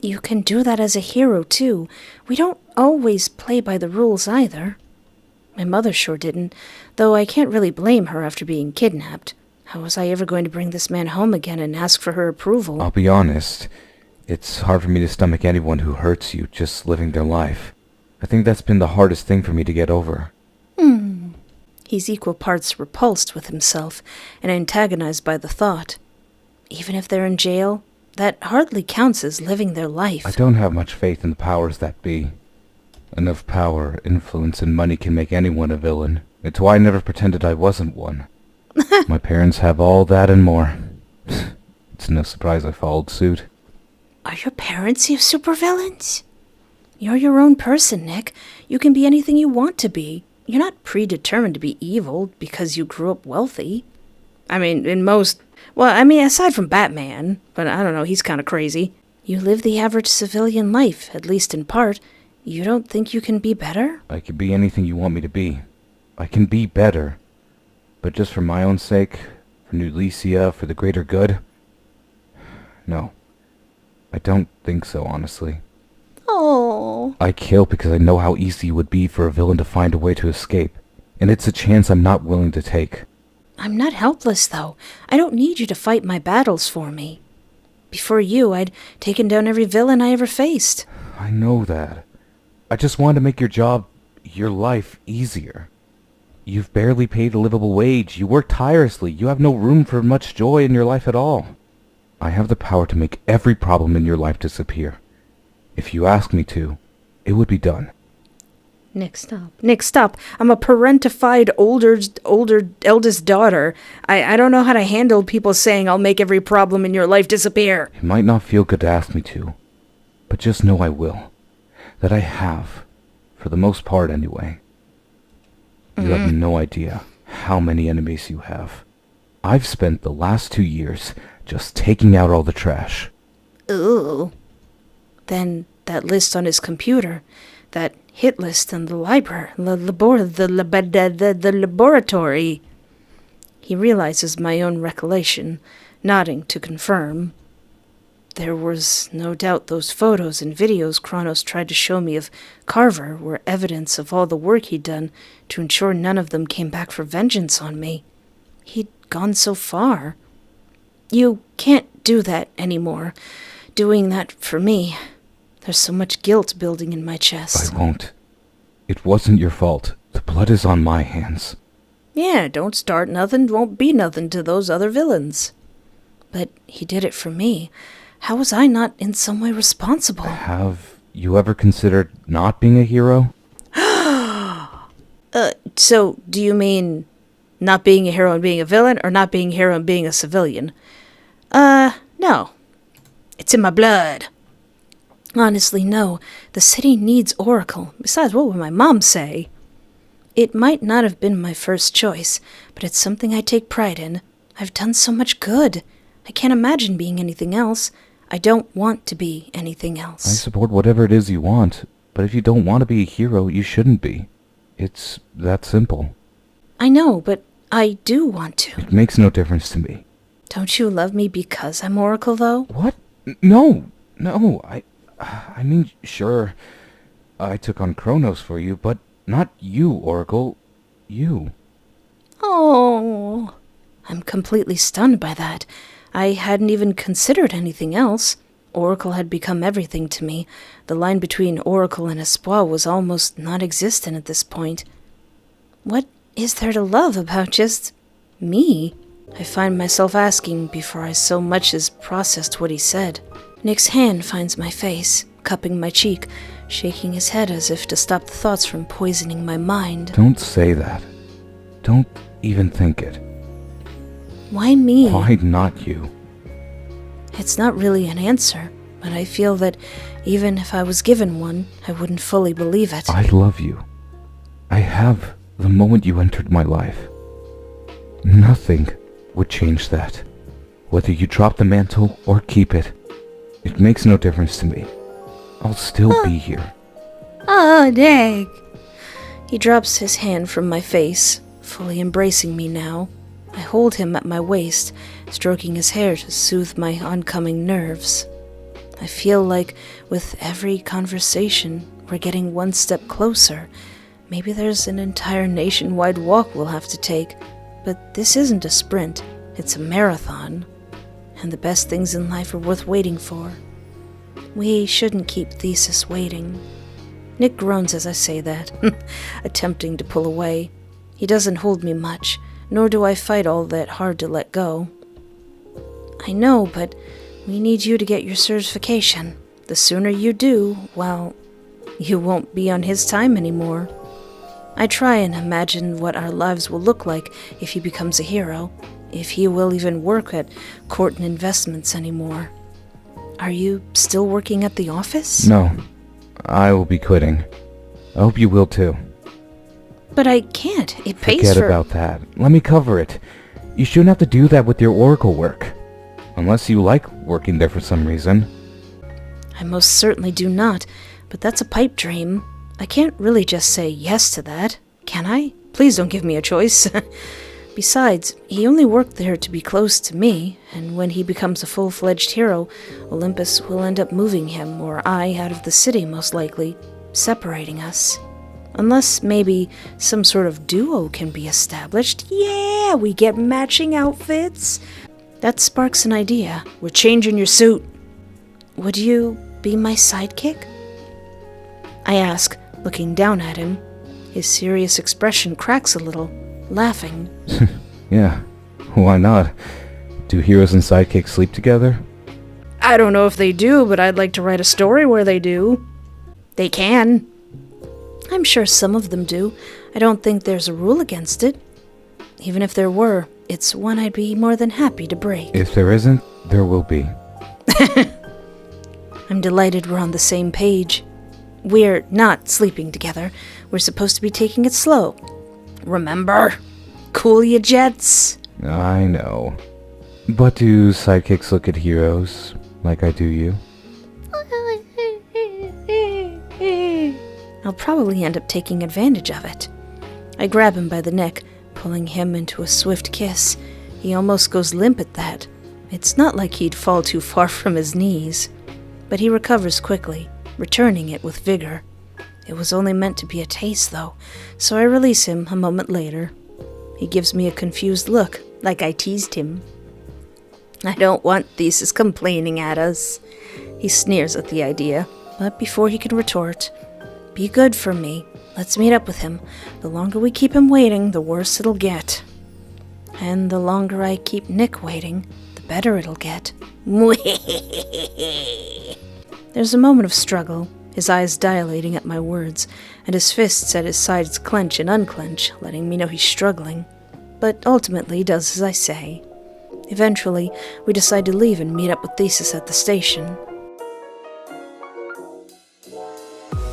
You can do that as a hero, too. We don't always play by the rules, either. My mother sure didn't, though I can't really blame her after being kidnapped. How was I ever going to bring this man home again and ask for her approval? I'll be honest, it's hard for me to stomach anyone who hurts you just living their life. I think that's been the hardest thing for me to get over. He's equal parts repulsed with himself and antagonized by the thought. Even if they're in jail, that hardly counts as living their life. I don't have much faith in the powers that be. Enough power, influence, and money can make anyone a villain. It's why I never pretended I wasn't one. My parents have all that and more. It's no surprise I followed suit. Are your parents you supervillains? You're your own person, Nick. You can be anything you want to be. You're not predetermined to be evil because you grew up wealthy. I mean, aside from Batman, but I don't know, he's kind of crazy. You live the average civilian life, at least in part. You don't think you can be better? I can be anything you want me to be. I can be better. But just for my own sake, for New Lycia, for the greater good? No. I don't think so, honestly. Oh. I kill because I know how easy it would be for a villain to find a way to escape. And it's a chance I'm not willing to take. I'm not helpless, though. I don't need you to fight my battles for me. Before you, I'd taken down every villain I ever faced. I know that. I just wanted to make your job, your life, easier. You've barely paid a livable wage. You work tirelessly. You have no room for much joy in your life at all. I have the power to make every problem in your life disappear. If you ask me to, it would be done. Nick, stop. Nick, stop. I'm a parentified eldest daughter. I don't know how to handle people saying I'll make every problem in your life disappear. It might not feel good to ask me to, but just know I will. That I have. For the most part, anyway. You have no idea how many enemies you have. I've spent the last 2 years just taking out all the trash. Ooh. Then that list on his computer, that hit list in the library, the laboratory. He realizes my own recollection, nodding to confirm. There was no doubt those photos and videos Chronos tried to show me of Carver were evidence of all the work he'd done to ensure none of them came back for vengeance on me. He'd gone so far. You can't do that anymore. Doing that for me. There's so much guilt building in my chest. I won't. It wasn't your fault. The blood is on my hands. Yeah, don't start nothing, won't be nothing to those other villains. But he did it for me. How was I not in some way responsible? Have you ever considered not being a hero? So do you mean not being a hero and being a villain, or not being a hero and being a civilian? No. It's in my blood. Honestly, no. The city needs Oracle. Besides, what would my mom say? It might not have been my first choice, but it's something I take pride in. I've done so much good. I can't imagine being anything else. I don't want to be anything else. I support whatever it is you want, but if you don't want to be a hero, you shouldn't be. It's that simple. I know, but I do want to. It makes no difference to me. Don't you love me because I'm Oracle, though? What? No, I mean, sure. I took on Chronos for you, but not you, Oracle. You. Oh, I'm completely stunned by that. I hadn't even considered anything else. Oracle had become everything to me. The line between Oracle and Espoir was almost non-existent at this point. What is there to love about just me? I find myself asking before I so much as processed what he said. Nick's hand finds my face, cupping my cheek, shaking his head as if to stop the thoughts from poisoning my mind. Don't say that. Don't even think it. Why me? Why not you? It's not really an answer, but I feel that even if I was given one, I wouldn't fully believe it. I love you. I have the moment you entered my life. Nothing would change that. Whether you drop the mantle or keep it, it makes no difference to me. I'll still be here. Oh, Nick. He drops his hand from my face, fully embracing me now. I hold him at my waist, stroking his hair to soothe my oncoming nerves. I feel like with every conversation, we're getting one step closer. Maybe there's an entire nationwide walk we'll have to take, but this isn't a sprint, it's a marathon. And the best things in life are worth waiting for. We shouldn't keep Thesis waiting. Nick groans as I say that, attempting to pull away. He doesn't hold me much, nor do I fight all that hard to let go. I know, but we need you to get your certification. The sooner you do, well, you won't be on his time anymore. I try and imagine what our lives will look like if he becomes a hero, if he will even work at Court and Investments anymore. Are you still working at the office? No, I will be quitting. I hope you will too. But I can't. It pays Forget for... about that. Let me cover it. You shouldn't have to do that with your Oracle work. Unless you like working there for some reason. I most certainly do not, but that's a pipe dream. I can't really just say yes to that, can I? Please don't give me a choice. Besides, he only worked there to be close to me, and when he becomes a full-fledged hero, Olympus will end up moving him, or I, out of the city most likely, separating us. Unless maybe some sort of duo can be established. Yeah, we get matching outfits. That sparks an idea. We're changing your suit. Would you be my sidekick? I ask, looking down at him. His serious expression cracks a little, laughing. Yeah, why not? Do heroes and sidekicks sleep together? I don't know if they do, but I'd like to write a story where they do. They can. I'm sure some of them do. I don't think there's a rule against it. Even if there were, it's one I'd be more than happy to break. If there isn't, there will be. I'm delighted we're on the same page. We're not sleeping together. We're supposed to be taking it slow. Remember? Cool ya, jets. I know. But do sidekicks look at heroes like I do you? I'll probably end up taking advantage of it. I grab him by the neck, pulling him into a swift kiss. He almost goes limp at that. It's not like he'd fall too far from his knees. But he recovers quickly, returning it with vigor. It was only meant to be a taste, though, so I release him a moment later. He gives me a confused look, like I teased him. I don't want Thesis complaining at us. He sneers at the idea, but before he can retort, be good for me. Let's meet up with him. The longer we keep him waiting, the worse it'll get. And the longer I keep Nick waiting, the better it'll get. There's a moment of struggle, his eyes dilating at my words, and his fists at his sides clench and unclench, letting me know he's struggling. But ultimately does as I say. Eventually, we decide to leave and meet up with Thesis at the station.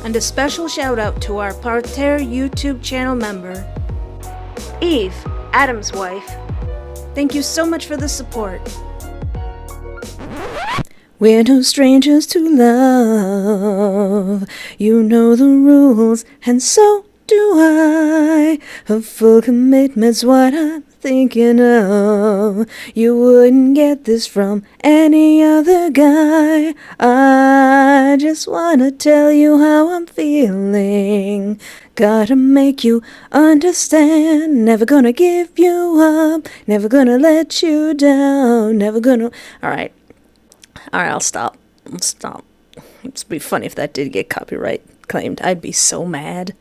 And a special shout out to our Parterre YouTube channel member, Eve, Adam's wife. Thank you so much for the support. We're no strangers to love. You know the rules, and so do I. A full commitment's what I'm thinking of. You wouldn't get this from any other guy. I just wanna tell you how I'm feeling. Gotta make you understand. Never gonna give you up. Never gonna let you down. Never gonna... Alright, I'll stop. It'd be funny if that did get copyright claimed. I'd be so mad.